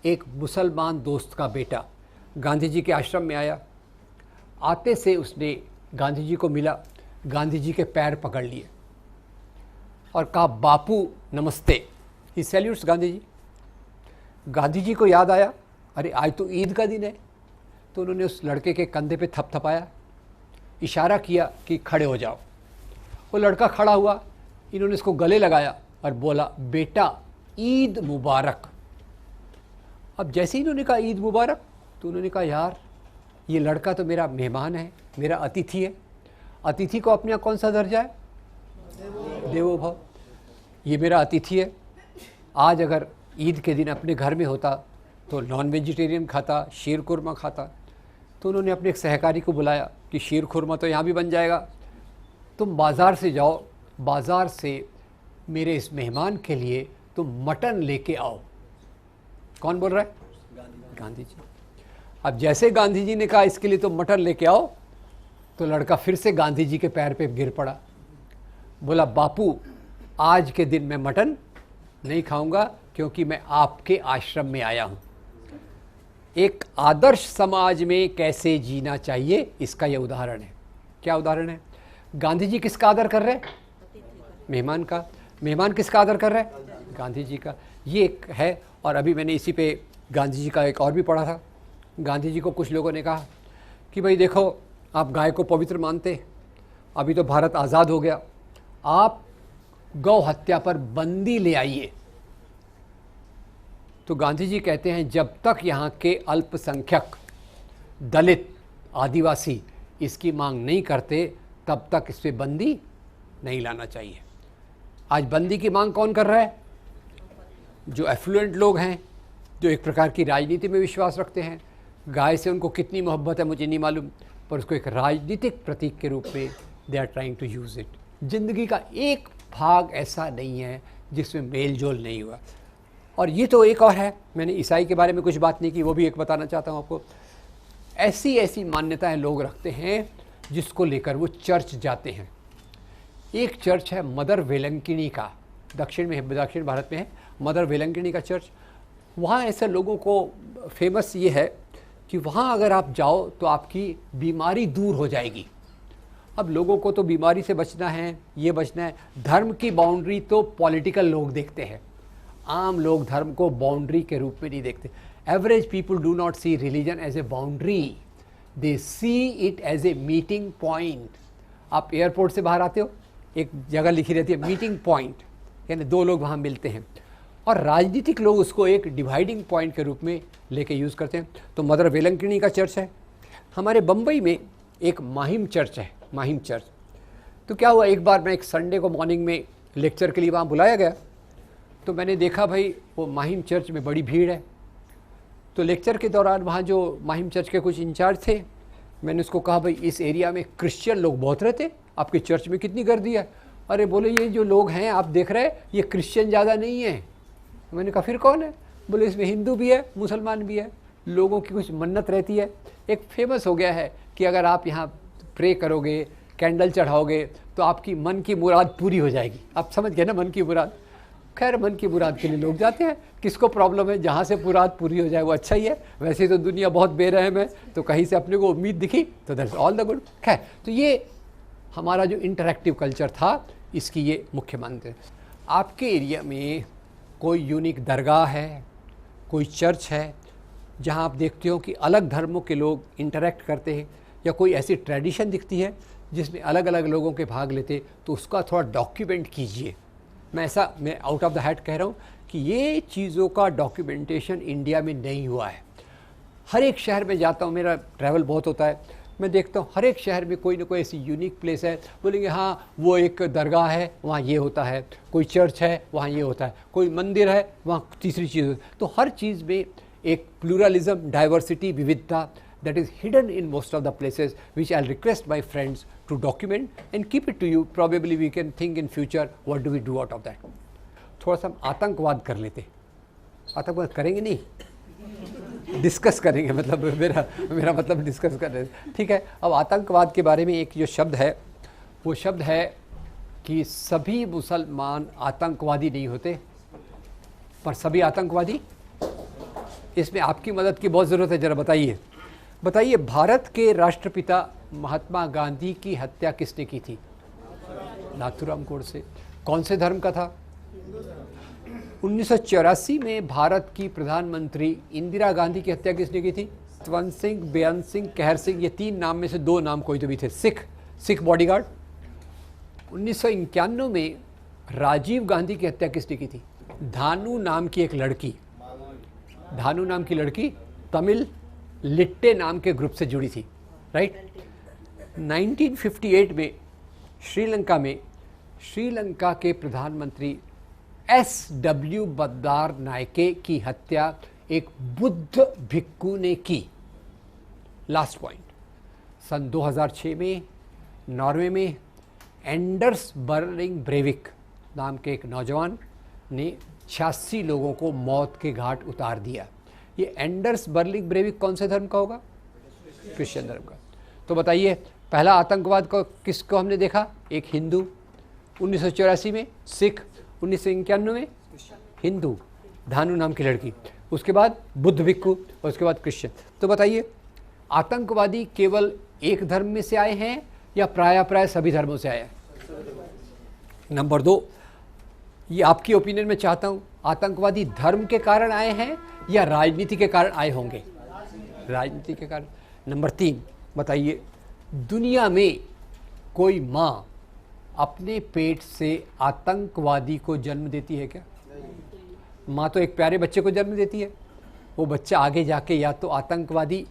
एक मुसलमान दोस्त का बेटा गांधी जी के आश्रम में आया। आते से उसने गांधी जी को मिला, गांधी जी के पैर पकड़ लिए और कहा बापू नमस्ते। ही सैल्यूट्स गांधी जी। गांधी जी को याद आया, अरे आज तो ईद का दिन है, तो उन्होंने उस लड़के के कंधे पे थपथपाया, इशारा किया कि खड़े हो जाओ। वो लड़का खड़ा हुआ, इन्होंने इसको गले लगाया और बोला बेटा ईद मुबारक। अब जैसे ही इन्होंने कहा ईद मुबारक, तो उन्होंने कहा यार ये लड़का तो मेरा मेहमान है, मेरा अतिथि है। अतिथि को अपने यहाँ कौन सा दर्जा है? देवो भव। ये मेरा अतिथि है। आज अगर ईद के दिन अपने घर में होता तो नॉन वेजिटेरियन खाता, शीर खुरमा खाता। तो उन्होंने अपने एक सहकारी को बुलाया कि शीर खुरमा तो यहाँ भी बन जाएगा, तुम बाज़ार से जाओ, बाज़ार से मेरे इस मेहमान के लिए तुम मटन लेके आओ। कौन बोल रहा है? गांधी जी। अब जैसे गांधी जी ने कहा इसके लिए तो मटन लेके आओ, तो लड़का फिर से गांधी जी के पैर पे गिर पड़ा, बोला बापू आज के दिन मैं मटन नहीं खाऊंगा क्योंकि मैं आपके आश्रम में आया हूं। एक आदर्श समाज में कैसे जीना चाहिए इसका यह उदाहरण है। क्या उदाहरण है? गांधी जी किसका आदर कर रहे हैं? मेहमान का। मेहमान किसका आदर कर रहे हैं? गांधी जी का। ये एक है। और अभी मैंने इसी पे गांधी जी का एक और भी पढ़ा था। गांधी जी को कुछ लोगों ने कहा कि भाई देखो आप गाय को पवित्र मानते, अभी तो भारत आज़ाद हो गया, आप गौ हत्या पर बंदी ले आइए। तो गांधी जी कहते हैं जब तक यहाँ के अल्पसंख्यक, दलित, आदिवासी इसकी मांग नहीं करते तब तक इस पर बंदी नहीं लाना चाहिए। आज बंदी की मांग कौन कर रहा है? जो एफ्लुएंट लोग हैं, जो एक प्रकार की राजनीति में विश्वास रखते हैं। गाय से उनको कितनी मोहब्बत है मुझे नहीं मालूम, पर उसको एक राजनीतिक प्रतीक के रूप में they are trying to use it. जिंदगी का एक भाग ऐसा नहीं है जिसमें मेल जोल नहीं हुआ। और ये तो एक और है, मैंने ईसाई के बारे में कुछ बात नहीं की, वो भी एक बताना चाहता हूँ आपको। ऐसी ऐसी मान्यताएं लोग रखते हैं जिसको लेकर वो चर्च जाते हैं। एक चर्च है मदर वेलंकिनी का, दक्षिण भारत में है मदर वेलंकिनी का चर्च। वहाँ ऐसे लोगों को फेमस ये है कि वहाँ अगर आप जाओ तो आपकी बीमारी दूर हो जाएगी। अब लोगों को तो बीमारी से बचना है, ये बचना है। धर्म की बाउंड्री तो पॉलिटिकल लोग देखते हैं, आम लोग धर्म को बाउंड्री के रूप में नहीं देखते। Average people do not see religion as a boundary, they see it as a meeting point. आप एयरपोर्ट से बाहर आते हो, एक जगह लिखी रहती है मीटिंग पॉइंट, यानी दो लोग वहाँ मिलते हैं। और राजनीतिक लोग उसको एक डिवाइडिंग पॉइंट के रूप में लेके यूज़ करते हैं। तो मदर वेलंकिनी का चर्च है। हमारे बम्बई में एक माहिम चर्च है, माहिम चर्च। तो क्या हुआ, एक बार मैं एक संडे को मॉर्निंग में लेक्चर के लिए वहाँ बुलाया गया, तो मैंने देखा भाई वो माहिम चर्च में बड़ी भीड़ है। तो लेक्चर के दौरान वहाँ जो माहिम चर्च के कुछ इंचार्ज थे, मैंने उसको कहा भाई इस एरिया में क्रिश्चियन लोग बहुत रहते, आपके चर्च में कितनी गर्दी है? अरे बोले ये जो लोग हैं आप देख रहे हैं ये क्रिश्चियन ज़्यादा नहीं है। मैंने कहा फिर कौन है? बोले इसमें हिंदू भी है, मुसलमान भी है, लोगों की कुछ मन्नत रहती है। एक फेमस हो गया है कि अगर आप यहाँ प्रे करोगे, कैंडल चढ़ाओगे तो आपकी मन की मुराद पूरी हो जाएगी। आप समझ गए ना, मन की मुराद। खैर मन की मुराद के लिए लोग जाते हैं, किसको प्रॉब्लम है? जहाँ से मुराद पूरी हो जाए वो अच्छा ही है। वैसे तो दुनिया बहुत बेरहम है, तो कहीं से अपने को उम्मीद दिखी तो दैट्स ऑल द गुड। खैर तो ये हमारा जो इंटरैक्टिव कल्चर था, इसकी ये मुख्य मान्यता है। आपके एरिया में कोई यूनिक दरगाह है, कोई चर्च है जहाँ आप देखते हो कि अलग धर्मों के लोग इंटरैक्ट करते हैं, या कोई ऐसी ट्रेडिशन दिखती है जिसमें अलग अलग लोगों के भाग लेते, तो उसका थोड़ा डॉक्यूमेंट कीजिए। मैं आउट ऑफ द हैट कह रहा हूँ कि ये चीज़ों का डॉक्यूमेंटेशन इंडिया में नहीं हुआ है। हर एक शहर में जाता हूँ, मेरा ट्रैवल बहुत होता है, मैं देखता हूँ हर एक शहर में कोई ना कोई ऐसी यूनिक प्लेस है। बोलेंगे हाँ वो एक दरगाह है वहाँ ये होता है, कोई चर्च है वहाँ ये होता है, कोई मंदिर है वहाँ तीसरी चीज़ होती है। तो हर चीज़ में एक प्लूरलिज्म, डाइवर्सिटी, विविधता that is hidden in most of the places, which I'll request my friends to document and keep it to you. Probably we can think in future what do we do out of that. थोड़ा सा हम आतंकवाद कर लेते। आतंकवाद करेंगे नहीं, discuss करेंगे, मतलब मेरा मतलब डिस्कस कर रहे हैं, ठीक है। अब आतंकवाद के बारे में एक जो शब्द है, वो शब्द है कि सभी मुसलमान आतंकवादी नहीं होते, पर सभी आतंकवादी। इसमें आपकी मदद की बहुत ज़रूरत है। ज़रा बताइए भारत के राष्ट्रपिता महात्मा गांधी की हत्या किसने की थी? नाथूराम गोडसे। कौन से धर्म का था? 1984 में भारत की प्रधानमंत्री इंदिरा गांधी की हत्या किसने की थी? जसवंत सिंह, बेअंत सिंह, कहर सिंह, ये तीन नाम में से दो नाम कोई तो भी थे। सिख बॉडीगार्ड। 1991 में राजीव गांधी की हत्या किसने की थी? धानु नाम की एक लड़की, धानु नाम की लड़की तमिल लिट्टे नाम के ग्रुप से जुड़ी थी, राइट। 1958 में श्रीलंका के प्रधानमंत्री SW बद्दार नायके की हत्या एक बुद्ध भिक्खु ने की। लास्ट पॉइंट, सन 2006 में नॉर्वे में एंडर्स बर्निंग ब्रेविक नाम के एक नौजवान ने 86 लोगों को मौत के घाट उतार दिया। ये एंडर्स बर्लिंग ब्रेविक कौन से धर्म का होगा? क्रिश्चियन धर्म का। तो बताइए पहला आतंकवाद को किसको हमने देखा? एक हिंदू 1984 में, सिख 1991 में, हिंदू धानु नाम की लड़की, उसके बाद बुद्ध भिक्खु, और उसके बाद क्रिश्चियन। तो बताइए आतंकवादी केवल एक धर्म में से आए हैं या प्राय सभी धर्मों से आए हैं? नंबर 2, ये आपकी ओपिनियन में चाहता हूँ, आतंकवादी धर्म के कारण आए हैं या राजनीति के कारण आए होंगे? राजनीति के कारण। नंबर 3, बताइए दुनिया में कोई माँ अपने पेट से आतंकवादी को जन्म देती है क्या? माँ तो एक प्यारे बच्चे को जन्म देती है, वो बच्चा आगे जाके या तो आतंकवादी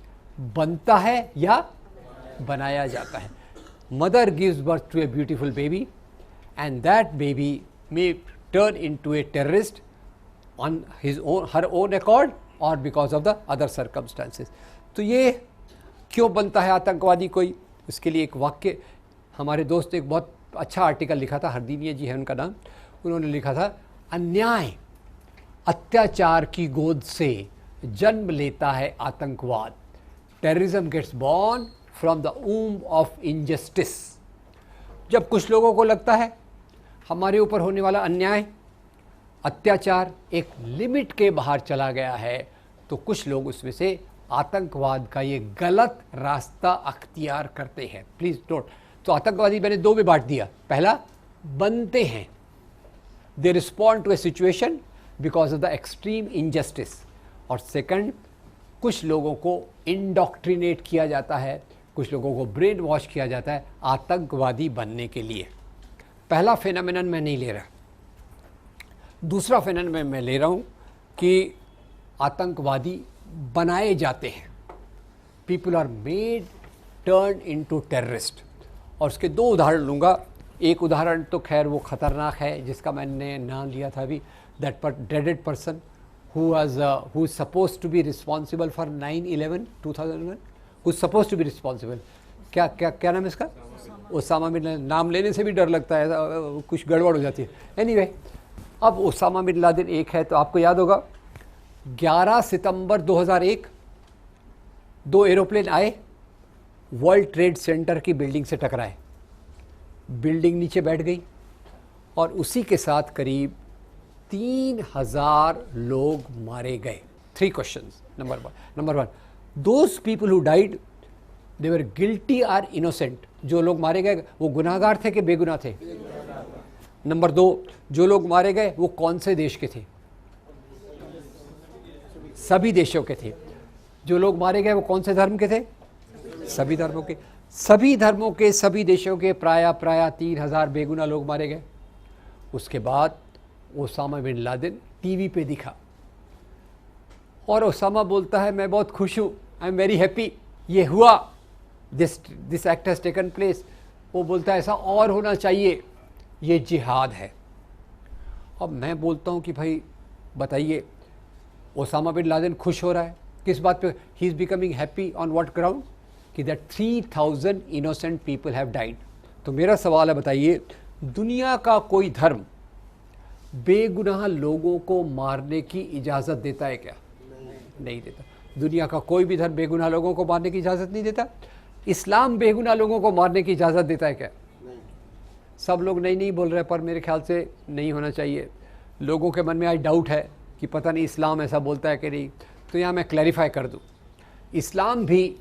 बनता है या बनाया जाता है। Mother gives birth to a beautiful baby and that baby may turn into a terrorist on her own accord और because of the other circumstances. तो ये क्यों बनता है आतंकवादी कोई? इसके लिए एक वाक्य, हमारे दोस्त एक बहुत अच्छा आर्टिकल लिखा था, हरदीनीय जी है उनका नाम, उन्होंने लिखा था अन्याय अत्याचार की गोद से जन्म लेता है आतंकवाद। Terrorism gets born from the womb of injustice. जब कुछ लोगों को लगता है हमारे ऊपर होने वाला अन्याय अत्याचार एक लिमिट के बाहर चला गया है, तो कुछ लोग उसमें से आतंकवाद का ये गलत रास्ता अख्तियार करते हैं। Please note. तो आतंकवादी मैंने 2 में बांट दिया। पहला, बनते हैं, they respond to a situation because of the extreme injustice. और सेकंड, कुछ लोगों को इंडोक्ट्रिनेट किया जाता है, कुछ लोगों को ब्रेन वॉश किया जाता है आतंकवादी बनने के लिए। पहला फेनोमेनन मैं नहीं ले रहा। दूसरा फेनोमेनन मैं ले रहा हूँ कि आतंकवादी बनाए जाते हैं, people are made turn into terrorist. और उसके 2 उदाहरण लूँगा। एक उदाहरण तो खैर वो ख़तरनाक है जिसका मैंने नाम लिया था अभी, that डेडेड person who is supposed to be responsible for 9/11 2001, who's supposed to be responsible, क्या नाम है इसका? Osama bin Laden. नाम लेने से भी डर लगता है, कुछ गड़बड़ हो जाती है। एनीवे, अब ओसामा बिन लादेन एक है, तो आपको याद होगा 11 सितंबर 2001 2 एरोप्लेन आए, वर्ल्ड ट्रेड सेंटर की बिल्डिंग से टकराए, बिल्डिंग नीचे बैठ गई और उसी के साथ करीब 3000 लोग मारे गए। 3 questions. Number 1, those people who died they were guilty or innocent? जो लोग मारे गए वो गुनाहगार थे कि बेगुनाह थे? नंबर 2, जो लोग मारे गए वो कौन से देश के थे? सभी देशों के थे। जो लोग मारे गए वो कौन से धर्म के थे? सभी धर्मों के। सभी धर्मों के, सभी देशों के प्राय 3000 बेगुनाह लोग मारे गए। उसके बाद ओसामा बिन लादेन टीवी पे दिखा और ओसामा बोलता है मैं बहुत खुश हूँ, आई एम वेरी हैप्पी, ये हुआ, this act has taken place. वो बोलता है ऐसा और होना चाहिए, ये जिहाद है। अब मैं बोलता हूँ कि भाई बताइए, ओसामा बिन लादेन खुश हो रहा है किस बात पे? He is becoming happy on what ground? कि that 3000 innocent people have died. तो मेरा सवाल है, बताइए दुनिया का कोई धर्म बेगुनाह लोगों को मारने की इजाज़त देता है क्या? नहीं देता। दुनिया का कोई भी धर्म बेगुनाह लोगों को मारने की इजाज़त नहीं देता। इस्लाम बेगुनाह लोगों को मारने की इजाज़त देता है क्या? नहीं। सब लोग नहीं बोल रहे, पर मेरे ख्याल से नहीं होना चाहिए। लोगों के मन में आज डाउट है कि पता नहीं इस्लाम ऐसा बोलता है कि नहीं। तो यहाँ मैं क्लैरिफाई कर दूँ, इस्लाम भी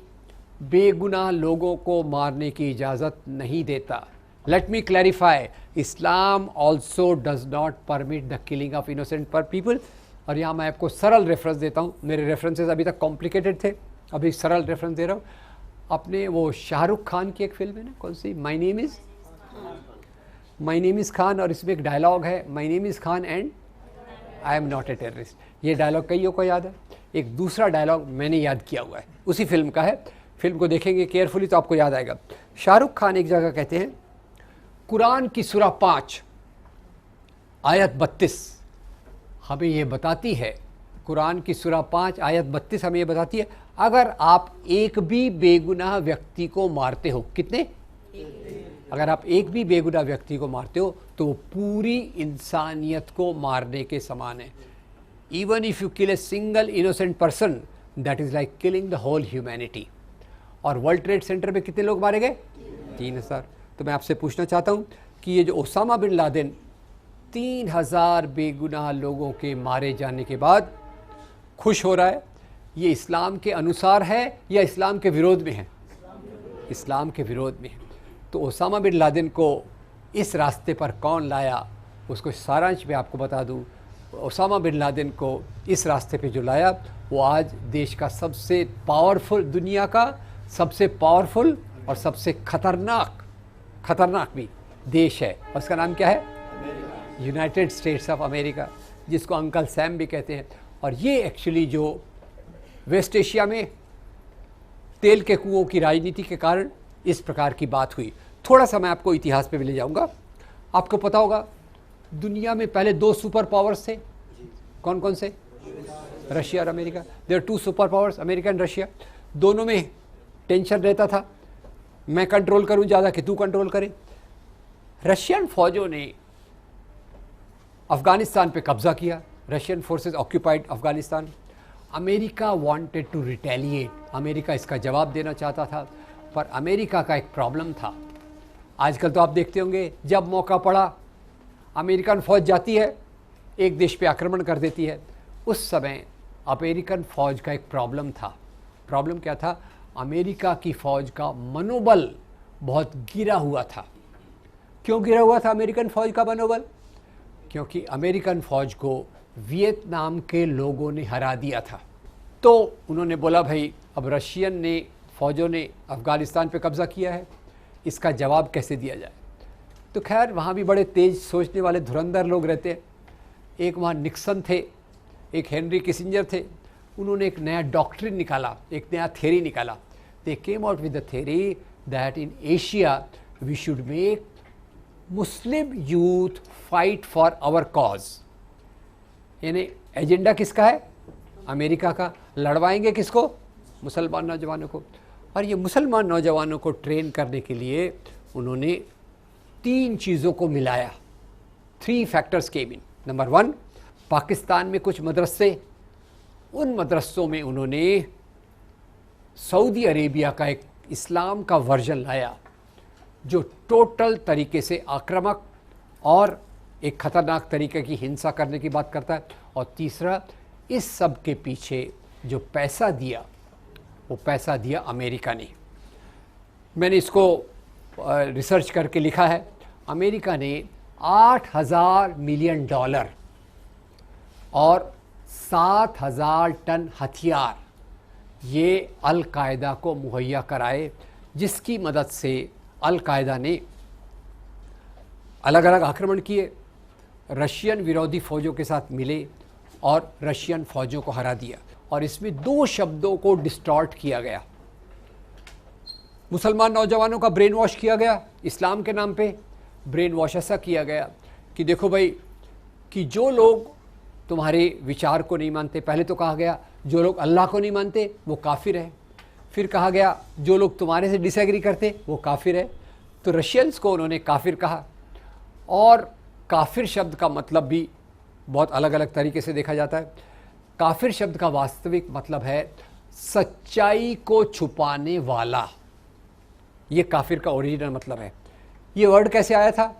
बेगुनाह लोगों को मारने की इजाज़त नहीं देता। Let me clarify, Islam also does not permit the killing of innocent पर पीपल। और यहाँ मैं आपको सरल रेफरेंस देता हूँ, मेरे रेफरेंसेस अभी तक कॉम्प्लिकेटेड थे, अभी सरल रेफरेंस दे रहा हूँ। अपने वो शाहरुख खान की एक फिल्म है ना, कौन सी, माई नेम इज़ खान, और इसमें एक डायलॉग है, my name is Khan and I am not a terrorist. ये डायलॉग कईयों को याद है। एक दूसरा डायलॉग मैंने याद किया हुआ है, उसी फिल्म का है, फिल्म को देखेंगे केयरफुली तो आपको याद आएगा। शाहरुख खान एक जगह कहते हैं, कुरान की सूरा 5 आयत 32 हमें ये बताती है, कुरान की सूरा 5 आयत 32 हमें ये बताती है, अगर आप एक भी बेगुनाह व्यक्ति को मारते हो, कितने? अगर आप एक भी बेगुनाह व्यक्ति को मारते हो तो वो पूरी इंसानियत को मारने के समान है। Even if you kill a single innocent person that is like killing the whole humanity. और वर्ल्ड ट्रेड सेंटर में कितने लोग मारे गए? 3000। तो मैं आपसे पूछना चाहता हूँ कि ये जो ओसामा बिन लादेन 3000 बेगुनाह लोगों के मारे जाने के बाद खुश हो रहा है, ये इस्लाम के अनुसार है या इस्लाम के विरोध में है? इस्लाम के विरोध में है। तो ओसामा बिन लादेन को इस रास्ते पर कौन लाया, उसको सारांश में आपको बता दूं। ओसामा बिन लादेन को इस रास्ते पे जो लाया वो आज देश का सबसे पावरफुल, दुनिया का सबसे पावरफुल और सबसे खतरनाक भी देश है। और उसका नाम क्या है? यूनाइटेड स्टेट्स ऑफ अमेरिका, जिसको अंकल सैम भी कहते हैं। और ये एक्चुअली जो वेस्ट एशिया में तेल के कुओं की राजनीति के कारण इस प्रकार की बात हुई। थोड़ा सा मैं आपको इतिहास पे भी ले जाऊंगा। आपको पता होगा दुनिया में पहले 2 सुपर पावर्स थे, कौन कौन से? रशिया और America. There 2 super powers, America and Russia. दोनों में टेंशन रहता था, मैं कंट्रोल करूं ज़्यादा कि तू कंट्रोल करे। रशियन फौजों ने अफगानिस्तान पे कब्जा किया, Russian forces occupied Afghanistan. America wanted to retaliate, America इसका जवाब देना चाहता था। पर अमेरिका का एक प्रॉब्लम था, आजकल तो आप देखते होंगे जब मौका पड़ा अमेरिकन फौज जाती है, एक देश पे आक्रमण कर देती है। उस समय अमेरिकन फौज का एक प्रॉब्लम था। प्रॉब्लम क्या था? अमेरिका की फौज का मनोबल बहुत गिरा हुआ था। क्यों गिरा हुआ था अमेरिकन फौज का मनोबल? क्योंकि अमेरिकन फौज को वियतनाम के लोगों ने हरा दिया था। तो उन्होंने बोला भाई अब रशियन ने फौजों ने अफ़गानिस्तान पे कब्ज़ा किया है, इसका जवाब कैसे दिया जाए। तो खैर वहाँ भी बड़े तेज़ सोचने वाले धुरंधर लोग रहते हैं। एक वहाँ निक्सन थे, एक हेनरी किसिंजर थे। उन्होंने एक नया डॉक्ट्रिन निकाला, एक नया थ्योरी निकाला। They came out with the theory that in Asia we should make Muslim youth fight for our cause. यानी एजेंडा किसका है? अमेरिका का। लड़वाएंगे किसको? मुसलमान नौजवानों को। और ये मुसलमान नौजवानों को ट्रेन करने के लिए उन्होंने 3 चीज़ों को मिलाया। 3 फैक्टर्स केम इन। नंबर 1, पाकिस्तान में कुछ मदरसे, उन मदरसों में उन्होंने सऊदी अरेबिया का एक इस्लाम का वर्जन लाया जो टोटल तरीके से आक्रामक और एक ख़तरनाक तरीके की हिंसा करने की बात करता है। और तीसरा, इस सब के पीछे जो पैसा दिया वो पैसा दिया अमेरिका ने। मैंने इसको रिसर्च करके लिखा है। अमेरिका ने $8,000 मिलियन और 7,000 टन हथियार ये अल कायदा को मुहैया कराए, जिसकी मदद से अल कायदा ने अलग अलग आक्रमण किए, रशियन विरोधी फ़ौजों के साथ मिले और रशियन फ़ौजों को हरा दिया। और इसमें 2 शब्दों को डिस्टॉर्ट किया गया। मुसलमान नौजवानों का ब्रेन वॉश किया गया, इस्लाम के नाम पे ब्रेन वॉश ऐसा किया गया कि देखो भाई कि जो लोग तुम्हारे विचार को नहीं मानते, पहले तो कहा गया जो लोग अल्लाह को नहीं मानते वो काफिर है। फिर कहा गया जो लोग तुम्हारे से डिसएग्री करते वो काफिर है। तो रशियंस को उन्होंने काफिर कहा। और काफिर शब्द का मतलब भी बहुत अलग अलग तरीके से देखा जाता है। काफिर शब्द का वास्तविक मतलब है सच्चाई को छुपाने वाला। ये काफिर का ओरिजिनल मतलब है। ये वर्ड कैसे आया था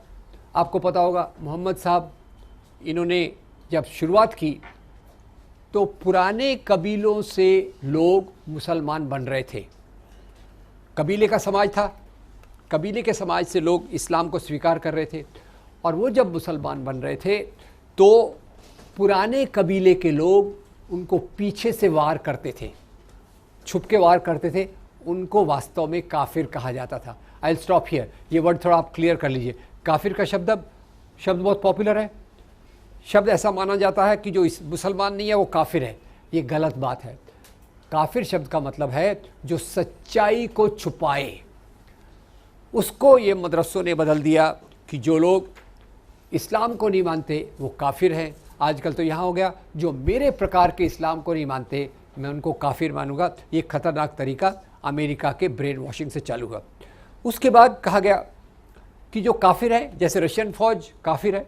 आपको पता होगा। मोहम्मद साहब इन्होंने जब शुरुआत की तो पुराने कबीलों से लोग मुसलमान बन रहे थे। कबीले का समाज था, कबीले के समाज से लोग इस्लाम को स्वीकार कर रहे थे। और वो जब मुसलमान बन रहे थे तो पुराने कबीले के लोग उनको पीछे से वार करते थे, छुप के वार करते थे। उनको वास्तव में काफिर कहा जाता था। I will stop here. ये वर्ड थोड़ा आप क्लियर कर लीजिए। काफिर का शब्द बहुत पॉपुलर है। शब्द ऐसा माना जाता है कि जो इस मुसलमान नहीं है वो काफिर है। ये गलत बात है। काफिर शब्द का मतलब है जो सच्चाई को छुपाए। उसको ये मदरसों ने बदल दिया कि जो लोग इस्लाम को नहीं मानते वो काफिर हैं। आजकल तो यहाँ हो गया जो मेरे प्रकार के इस्लाम को नहीं मानते मैं उनको काफिर मानूंगा। ये खतरनाक तरीका अमेरिका के ब्रेन वॉशिंग से चालू हुआ। उसके बाद कहा गया कि जो काफिर है, जैसे रशियन फौज काफिर है,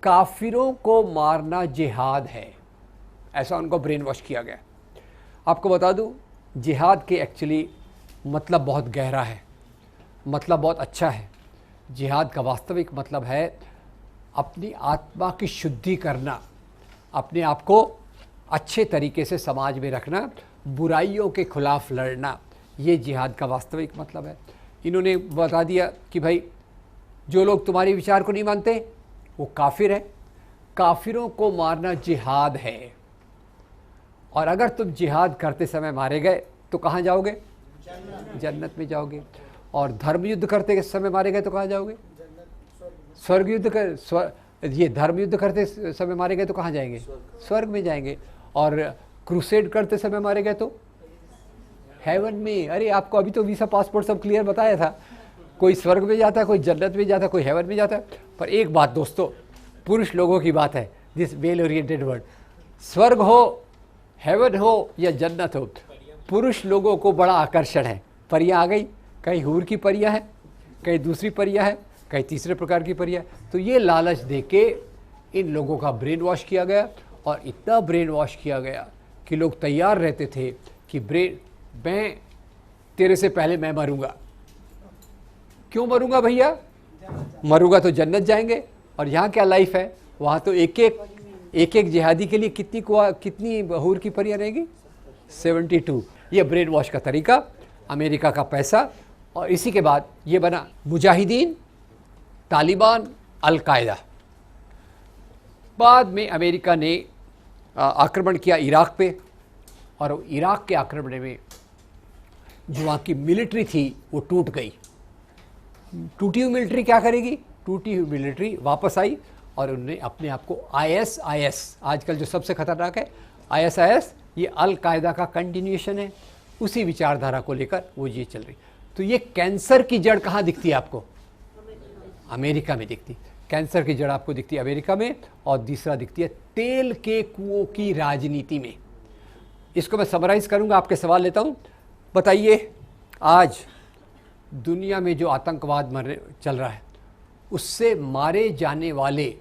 काफिरों को मारना जिहाद है, ऐसा उनको ब्रेन वॉश किया गया। आपको बता दूं, जिहाद के एक्चुअली मतलब बहुत गहरा है, मतलब बहुत अच्छा है। जिहाद का वास्तविक मतलब है अपनी आत्मा की शुद्धि करना, अपने आप को अच्छे तरीके से समाज में रखना, बुराइयों के खिलाफ लड़ना, ये जिहाद का वास्तविक मतलब है। इन्होंने बता दिया कि भाई जो लोग तुम्हारे विचार को नहीं मानते वो काफिर है, काफिरों को मारना जिहाद है। और अगर तुम जिहाद करते समय मारे गए तो कहाँ जाओगे? जन्नत में जाओगे। और धर्म युद्ध करते समय मारे गए तो कहाँ जाओगे? स्वर्ग युद्ध कर ये धर्म युद्ध करते समय मारे गए तो कहाँ जाएंगे? स्वर्ग में जाएंगे। और क्रूसेड करते समय मारे गए तो हेवन में। अरे आपको अभी तो वीसा पासपोर्ट सब क्लियर बताया था, कोई स्वर्ग में जाता है, कोई जन्नत में जाता है, कोई हेवन में जाता है। पर एक बात दोस्तों, पुरुष लोगों की बात है, दिस वेल ओरिएंटेड वर्ड, स्वर्ग हो, हेवन हो या जन्नत हो, पुरुष लोगों को बड़ा आकर्षण है। परियां आ गई, कहीं हूर की परियां है, कहीं दूसरी परियां है, कहीं तीसरे प्रकार की परियां। तो ये लालच देके इन लोगों का ब्रेन वॉश किया गया, और इतना ब्रेन वॉश किया गया कि लोग तैयार रहते थे कि मैं तेरे से पहले मैं मरूंगा। क्यों मरूंगा भैया? मरूंगा तो जन्नत जाएंगे, और यहाँ क्या लाइफ है, वहाँ तो एक एक जिहादी के लिए कितनी हूर की परियां रहेगी? 72। ये ब्रेन वॉश का तरीका, अमेरिका का पैसा, और इसी के बाद ये बना मुजाहिदीन, तालिबान, अल-कायदा। बाद में अमेरिका ने आक्रमण किया इराक पे, और इराक के आक्रमण में जो वहाँ की मिलिट्री थी वो टूट गई। टूटी हुई मिलिट्री क्या करेगी? टूटी हुई मिलिट्री वापस आई, और उन्होंने अपने आप को ISIS, आजकल जो सबसे खतरनाक है ISIS, ये अल-कायदा का कंटिन्यूएशन है, उसी विचारधारा को लेकर वो ये चल रही। तो ये कैंसर की जड़ कहाँ दिखती है आपको? अमेरिका में दिखती। कैंसर की जड़ आपको दिखती है अमेरिका में, और दूसरा दिखती है तेल के कुओं की राजनीति में। इसको मैं समराइज करूंगा, आपके सवाल लेता हूं। बताइए, आज दुनिया में जो आतंकवाद चल रहा है, उससे मारे जाने वाले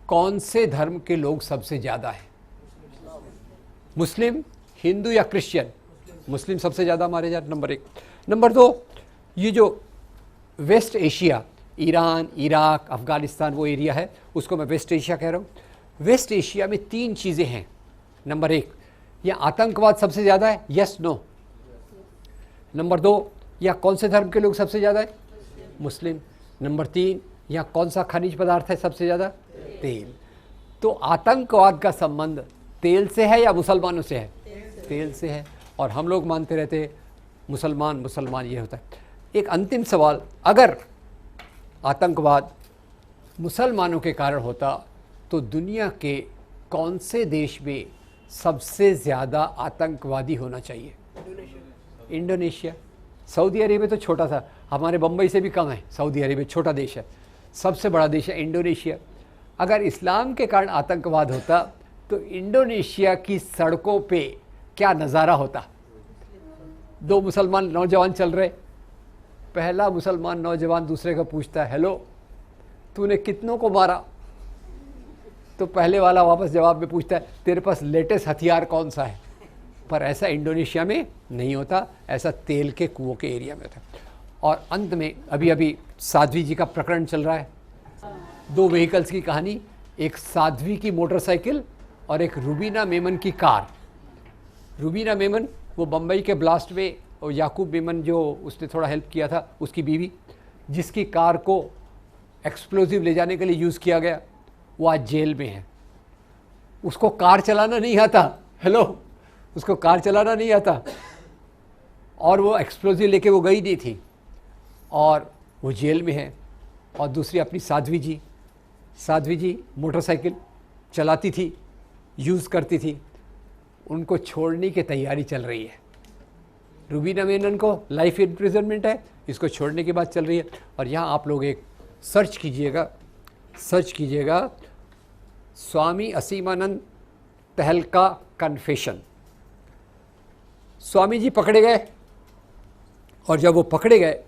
कौन से धर्म के लोग सबसे ज़्यादा हैं? मुस्लिम, हिंदू या क्रिश्चियन? मुस्लिम सबसे ज़्यादा मारे जा रहे, नंबर 1। नंबर 2, ये जो West Asia, Iran, Iraq, Afghanistan, वो एरिया है, उसको मैं वेस्ट एशिया कह रहा हूँ। वेस्ट एशिया में 3 चीज़ें हैं। नंबर 1, यहाँ आतंकवाद सबसे ज़्यादा है, यस नो? नंबर 2, यहाँ कौन से धर्म के लोग सबसे ज़्यादा है? मुस्लिम। नंबर 3, यहाँ कौन सा खनिज पदार्थ है सबसे ज़्यादा? तेल। तो आतंकवाद का संबंध तेल से है या मुसलमानों से है? तेल से है। और हम लोग मानते रहते मुसलमान ये होता है। एक अंतिम सवाल, अगर आतंकवाद मुसलमानों के कारण होता तो दुनिया के कौन से देश में सबसे ज़्यादा आतंकवादी होना चाहिए? इंडोनेशिया। सऊदी अरेबिया तो छोटा सा, हमारे बम्बई से भी कम है। सऊदी अरेबिया छोटा देश है, सबसे बड़ा देश है इंडोनेशिया। अगर इस्लाम के कारण आतंकवाद होता तो इंडोनेशिया की सड़कों पे क्या नज़ारा होता? 2 मुसलमान नौजवान चल रहे, पहला मुसलमान नौजवान दूसरे को पूछता है, हेलो तूने कितनों को मारा? तो पहले वाला वापस जवाब में पूछता है, तेरे पास लेटेस्ट हथियार कौन सा है? पर ऐसा इंडोनेशिया में नहीं होता, ऐसा तेल के कुओं के एरिया में होता है। और अंत में अभी साध्वी जी का प्रकरण चल रहा है। 2 व्हीकल्स की कहानी, एक साध्वी की मोटरसाइकिल और एक रुबीना मेमन की कार। रुबीना मेमन वो बम्बई के ब्लास्ट में, और याकूब मेमन जो उसने थोड़ा हेल्प किया था, उसकी बीवी, जिसकी कार को एक्सप्लोजिव ले जाने के लिए यूज़ किया गया, वो आज जेल में है। उसको कार चलाना नहीं आता, हेलो, उसको कार चलाना नहीं आता, और वो एक्सप्लोजिव लेके वो गई नहीं थी, और वो जेल में है। और दूसरी अपनी साध्वी जी मोटरसाइकिल चलाती थी, यूज़ करती थी, उनको छोड़ने की तैयारी चल रही है। रुबीना मेनन को लाइफ इम्प्रिजनमेंट है, इसको छोड़ने की बात चल रही है। और यहाँ आप लोग एक सर्च कीजिएगा स्वामी असीमानंद तहलका कन्फेशन। स्वामी जी पकड़े गए, और जब वो पकड़े गए,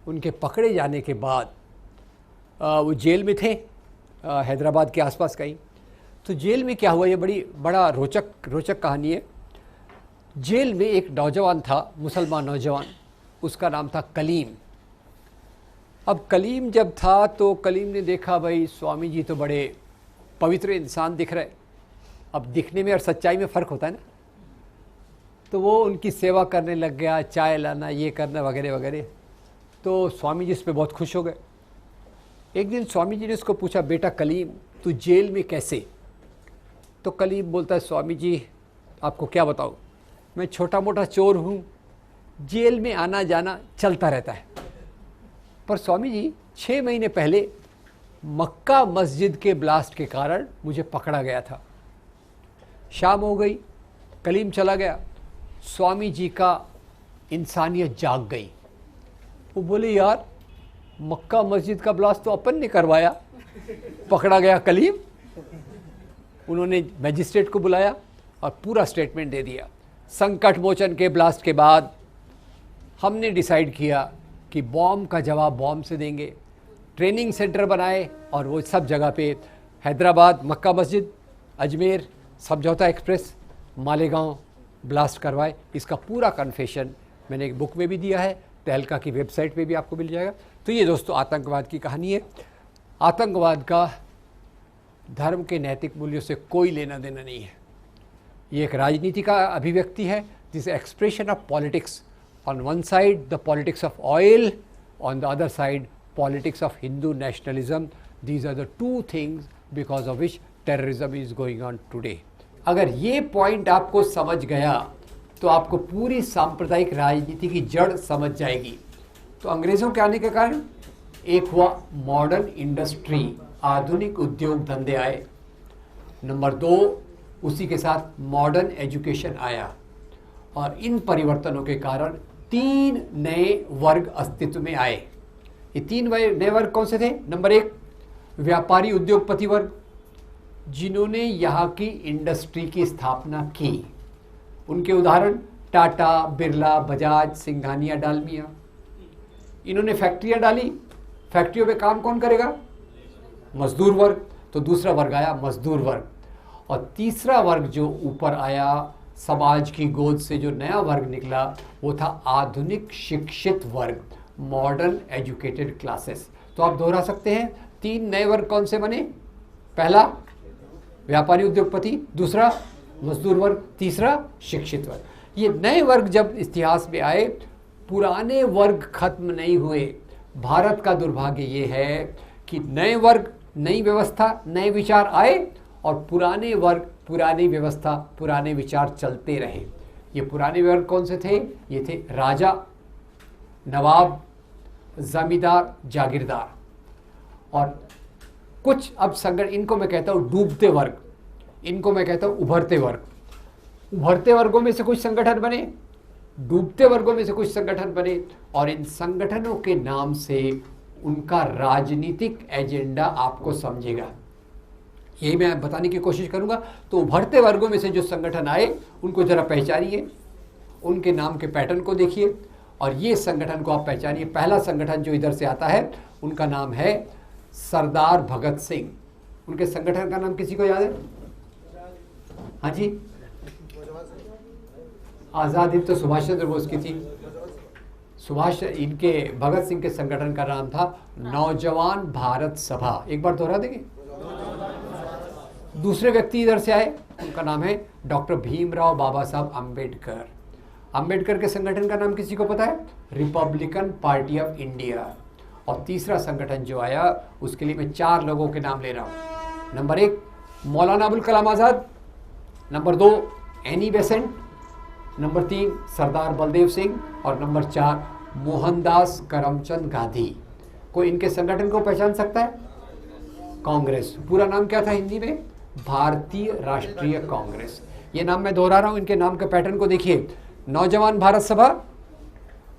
उनके पकड़े जाने के बाद वो जेल में थे, हैदराबाद के आसपास कहीं। तो जेल में क्या हुआ, ये बड़ा रोचक कहानी है। जेल में एक नौजवान था, मुसलमान नौजवान, उसका नाम था कलीम। अब कलीम जब था तो कलीम ने देखा भाई स्वामी जी तो बड़े पवित्र इंसान दिख रहे। अब दिखने में और सच्चाई में फ़र्क होता है ना। तो वो उनकी सेवा करने लग गया, चाय लाना, ये करना वगैरह वगैरह। तो स्वामी जी इस पर बहुत खुश हो गए। एक दिन स्वामी जी ने उसको पूछा, बेटा कलीम तू जेल में कैसे? तो कलीम बोलता है, स्वामी जी आपको क्या बताऊँ, मैं छोटा मोटा चोर हूँ, जेल में आना जाना चलता रहता है। पर स्वामी जी 6 महीने पहले मक्का मस्जिद के ब्लास्ट के कारण मुझे पकड़ा गया था। शाम हो गई, कलीम चला गया, स्वामी जी का इंसानियत जाग गई। वो बोले यार मक्का मस्जिद का ब्लास्ट तो अपन ने करवाया, पकड़ा गया कलीम। उन्होंने मैजिस्ट्रेट को बुलाया और पूरा स्टेटमेंट दे दिया। संकट मोचन के ब्लास्ट के बाद हमने डिसाइड किया कि बॉम्ब का जवाब बॉम्ब से देंगे। ट्रेनिंग सेंटर बनाए और वो सब जगह पे हैदराबाद, मक्का मस्जिद, अजमेर, समझौता एक्सप्रेस, मालेगांव ब्लास्ट करवाए। इसका पूरा कन्फेशन मैंने एक बुक में भी दिया है, तहलका की वेबसाइट पे भी आपको मिल जाएगा। तो ये दोस्तों आतंकवाद की कहानी है। आतंकवाद का धर्म के नैतिक मूल्यों से कोई लेना देना नहीं है। ये एक राजनीति का अभिव्यक्ति है, this expression of politics. On one side the politics of oil, on the other side politics of Hindu nationalism. These are the two things because of which terrorism is going on today. अगर ये point आपको समझ गया तो आपको पूरी सांप्रदायिक राजनीति की जड़ समझ जाएगी। तो अंग्रेज़ों के आने के कारण एक हुआ मॉडर्न इंडस्ट्री, आधुनिक उद्योग धंधे आए। नंबर 2, उसी के साथ मॉडर्न एजुकेशन आया। और इन परिवर्तनों के कारण 3 नए वर्ग अस्तित्व में आए। ये 3 नए वर्ग कौन से थे? नंबर 1, व्यापारी उद्योगपति वर्ग, जिन्होंने यहाँ की इंडस्ट्री की स्थापना की। उनके उदाहरण टाटा, बिरला, बजाज, सिंघानिया, डालमिया। इन्होंने फैक्ट्रियाँ डाली। फैक्ट्रियों पे काम कौन करेगा? मजदूर वर्ग। तो दूसरा वर्ग आया मजदूर वर्ग। और तीसरा वर्ग जो ऊपर आया, समाज की गोद से जो नया वर्ग निकला, वो था आधुनिक शिक्षित वर्ग, मॉडर्न एजुकेटेड क्लासेस। तो आप दोहरा सकते हैं, 3 नए वर्ग कौन से बने? पहला व्यापारी उद्योगपति, दूसरा मजदूर वर्ग, तीसरा शिक्षित वर्ग। ये नए वर्ग जब इतिहास में आए, पुराने वर्ग खत्म नहीं हुए। भारत का दुर्भाग्य ये है कि नए वर्ग, नई व्यवस्था, नए विचार आए और पुराने वर्ग, पुरानी व्यवस्था, पुराने विचार चलते रहे। ये पुराने वर्ग कौन से थे? ये थे राजा, नवाब, जमींदार, जागीरदार। और कुछ अब संगठन, इनको मैं कहता हूँ डूबते वर्ग, इनको मैं कहता हूँ उभरते वर्ग। उभरते वर्गों में से कुछ संगठन बने, डूबते वर्गों में से कुछ संगठन बने, और इन संगठनों के नाम से उनका राजनीतिक एजेंडा आपको समझेगा। यही मैं बताने की कोशिश करूंगा। तो उभरते वर्गों में से जो संगठन आए उनको जरा पहचानिए, उनके नाम के पैटर्न को देखिए और ये संगठन को आप पहचानिए। पहला संगठन जो इधर से आता है उनका नाम है सरदार भगत सिंह। उनके संगठन का नाम किसी को याद है? हाँ जी, आज़ाद हिंद तो सुभाष चंद्र बोस की थी। इनके भगत सिंह के संगठन का नाम था नौजवान भारत सभा। एक बार दोहरा देंगे? दूसरे व्यक्ति इधर से आए, उनका नाम है डॉक्टर भीमराव बाबा साहब अम्बेडकर। अम्बेडकर के संगठन का नाम किसी को पता है? Republican party of India. और तीसरा संगठन जो आया उसके लिए मैं 4 लोगों के नाम ले रहा हूँ। Number 1 Maulana Abul Kalam Azad, number 2 Annie Besant, number 3 सरदार बलदेव सिंह और नंबर 4 मोहनदास करमचंद गांधी। कोई इनके संगठन को पहचान सकता है? कांग्रेस। पूरा नाम क्या था हिंदी में? भारतीय राष्ट्रीय कांग्रेस। ये नाम मैं दोहरा रहा हूँ, इनके नाम के पैटर्न को देखिए। नौजवान भारत सभा,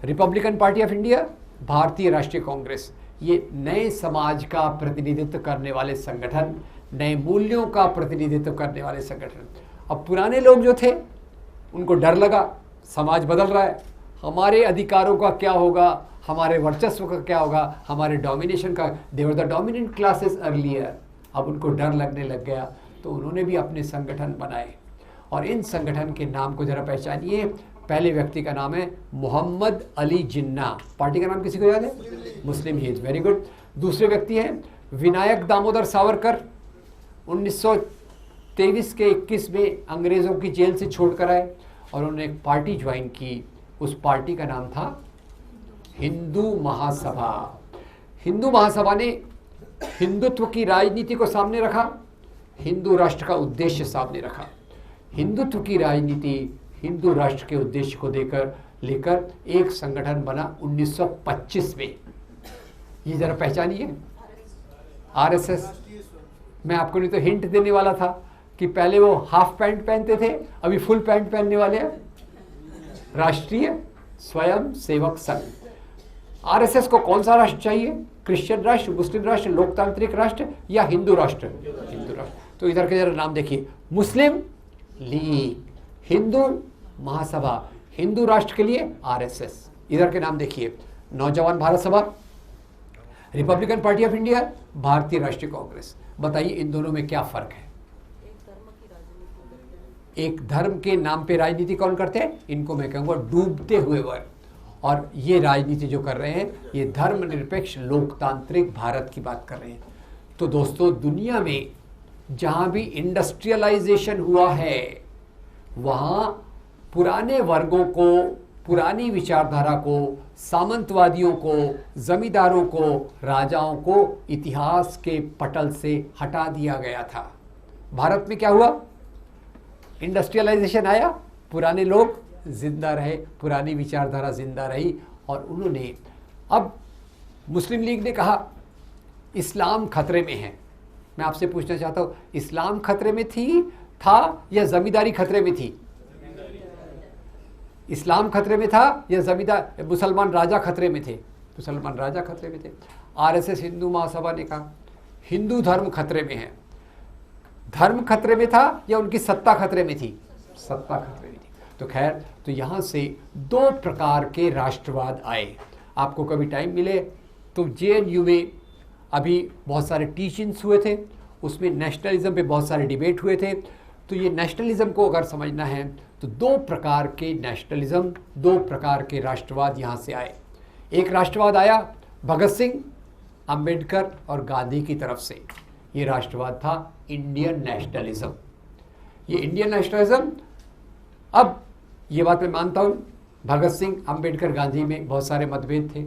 रिपब्लिकन पार्टी ऑफ इंडिया, भारतीय राष्ट्रीय कांग्रेस। ये नए समाज का प्रतिनिधित्व करने वाले संगठन, नए मूल्यों का प्रतिनिधित्व करने वाले संगठन। अब पुराने लोग जो थे उनको डर लगा, समाज बदल रहा है, हमारे अधिकारों का क्या होगा, हमारे वर्चस्व का क्या होगा, हमारे डोमिनेशन का। They were the dominant classes earlier. अब उनको डर लगने लग गया, तो उन्होंने भी अपने संगठन बनाए। और इन संगठन के नाम को ज़रा पहचानिए। पहले व्यक्ति का नाम है मोहम्मद अली जिन्ना। पार्टी का नाम किसी को याद है? मुस्लिम लीग, वेरी गुड। दूसरे व्यक्ति हैं विनायक दामोदर सावरकर। 1923 के 21 में अंग्रेज़ों की जेल से छोड़कर आए और उन्होंने एक पार्टी ज्वाइन की। उस पार्टी का नाम था हिंदू महासभा। हिंदू महासभा ने हिंदुत्व की राजनीति को सामने रखा, हिंदू राष्ट्र का उद्देश्य सामने रखा। हिंदुत्व की राजनीति हिंदू राष्ट्र के उद्देश्य को लेकर एक संगठन बना 1925 में। ये जरा पहचानिए, आरएसएस। मैं आपको नहीं तो हिंट देने वाला था कि पहले वो हाफ पैंट पहनते थे, अभी फुल पैंट पहनने वाले हैं। राष्ट्रीय स्वयं सेवक संघ। आरएसएस को कौन सा राष्ट्र चाहिए? क्रिश्चियन राष्ट्र, मुस्लिम राष्ट्र, लोकतांत्रिक राष्ट्र या हिंदू राष्ट्र? हिंदू राष्ट्र। तो इधर के जरा नाम देखिए, मुस्लिम लीग, हिंदू महासभा, हिंदू राष्ट्र के लिए आरएसएस। इधर के नाम देखिए, नौजवान भारत सभा, रिपब्लिकन पार्टी ऑफ इंडिया, भारतीय राष्ट्रीय कांग्रेस। बताइए इन दोनों में क्या फर्क है? एक धर्म के नाम पे राजनीति कौन करते हैं? इनको मैं कहूँगा डूबते हुए वर्ग। और ये राजनीति जो कर रहे हैं, ये धर्मनिरपेक्ष लोकतांत्रिक भारत की बात कर रहे हैं। तो दोस्तों, दुनिया में जहाँ भी इंडस्ट्रियलाइजेशन हुआ है, वहाँ पुराने वर्गों को, पुरानी विचारधारा को, सामंतवादियों को, जमींदारों को, राजाओं को इतिहास के पटल से हटा दिया गया था। भारत में क्या हुआ? इंडस्ट्रियलाइजेशन आया, पुराने लोग जिंदा रहे, पुरानी विचारधारा जिंदा रही। और उन्होंने, अब मुस्लिम लीग ने कहा इस्लाम खतरे में है। मैं आपसे पूछना चाहता हूँ, इस्लाम खतरे में था या जमींदारी खतरे में थी? इस्लाम खतरे में था या जमींदार मुसलमान राजा खतरे में थे? मुसलमान राजा खतरे में थे। आरएसएस हिंदू महासभा ने कहा हिंदू धर्म खतरे में है। धर्म खतरे में था या उनकी सत्ता खतरे में थी? सत्ता खतरे में थी। तो खैर, तो यहाँ से दो प्रकार के राष्ट्रवाद आए। आपको कभी टाइम मिले तो जेएनयू में अभी बहुत सारे टीचिंग्स हुए थे, उसमें नेशनलिज्म पे बहुत सारे डिबेट हुए थे। तो ये नेशनलिज्म को अगर समझना है तो दो प्रकार के नेशनलिज्म, दो प्रकार के राष्ट्रवाद यहाँ से आए। एक राष्ट्रवाद आया भगत सिंह, अंबेडकर और गांधी की तरफ से। ये राष्ट्रवाद था इंडियन नेशनलिज्म। ये इंडियन नेशनलिज्म, अब ये बात मैं मानता हूँ, भगत सिंह, अंबेडकर, गांधी में बहुत सारे मतभेद थे,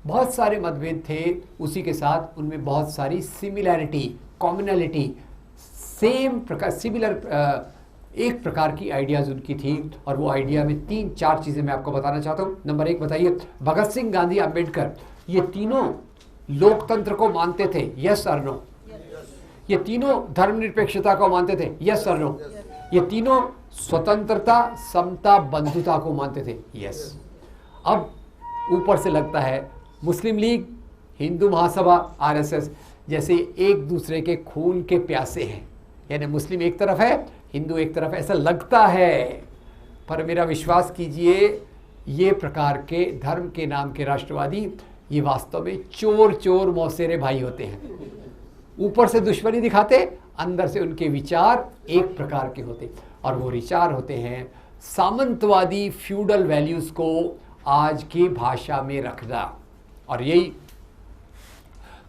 बहुत सारे मतभेद थे। उसी के साथ उनमें बहुत सारी सिमिलैरिटी, कॉमनैलिटी, सेम प्रकार, सिमिलर एक प्रकार की आइडियाज़ उनकी थी। और वो आइडिया में 3-4 चीज़ें मैं आपको बताना चाहता हूँ। नंबर 1 बताइए, भगत सिंह, गांधी, अंबेडकर ये तीनों लोकतंत्र को मानते थे, यस और नो? ये तीनों धर्मनिरपेक्षता को मानते थे, यस और नो? ये तीनों स्वतंत्रता, समता, बंधुता को मानते थे, यस। अब ऊपर से लगता है मुस्लिम लीग, हिंदू महासभा, आरएसएस जैसे एक दूसरे के खून के प्यासे हैं। यानी मुस्लिम एक तरफ है, हिंदू एक तरफ, ऐसा लगता है। पर मेरा विश्वास कीजिए, ये प्रकार के धर्म के नाम के राष्ट्रवादी ये वास्तव में चोर चोर मौसेरे भाई होते हैं। ऊपर से दुश्मनी दिखाते, अंदर से उनके विचार एक प्रकार के होते। और वो विचार होते हैं सामंतवादी फ्यूडल वैल्यूज़ को आज की भाषा में रखना। और यही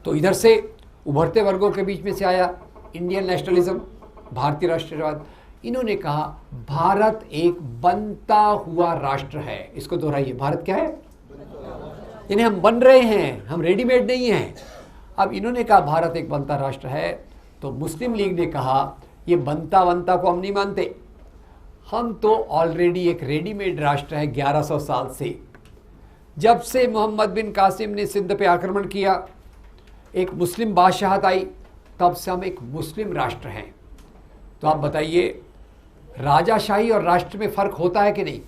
तो इधर से उभरते वर्गों के बीच में से आया इंडियन नेशनलिज्म, भारतीय राष्ट्रवाद। इन्होंने कहा भारत एक बनता हुआ राष्ट्र है। इसको दोहराइए, भारत क्या है? यानी हम बन रहे हैं, हम रेडीमेड नहीं हैं। अब इन्होंने कहा भारत एक बनता राष्ट्र है, तो मुस्लिम लीग ने कहा ये बनता को हम नहीं मानते, हम तो ऑलरेडी एक रेडीमेड राष्ट्र है 1100 साल से। जब से मोहम्मद बिन कासिम ने सिंध पे आक्रमण किया, एक मुस्लिम बादशाहत आई, तब से हम एक मुस्लिम राष्ट्र हैं। तो आप बताइए, राजाशाही और राष्ट्र में फ़र्क होता है कि नहीं?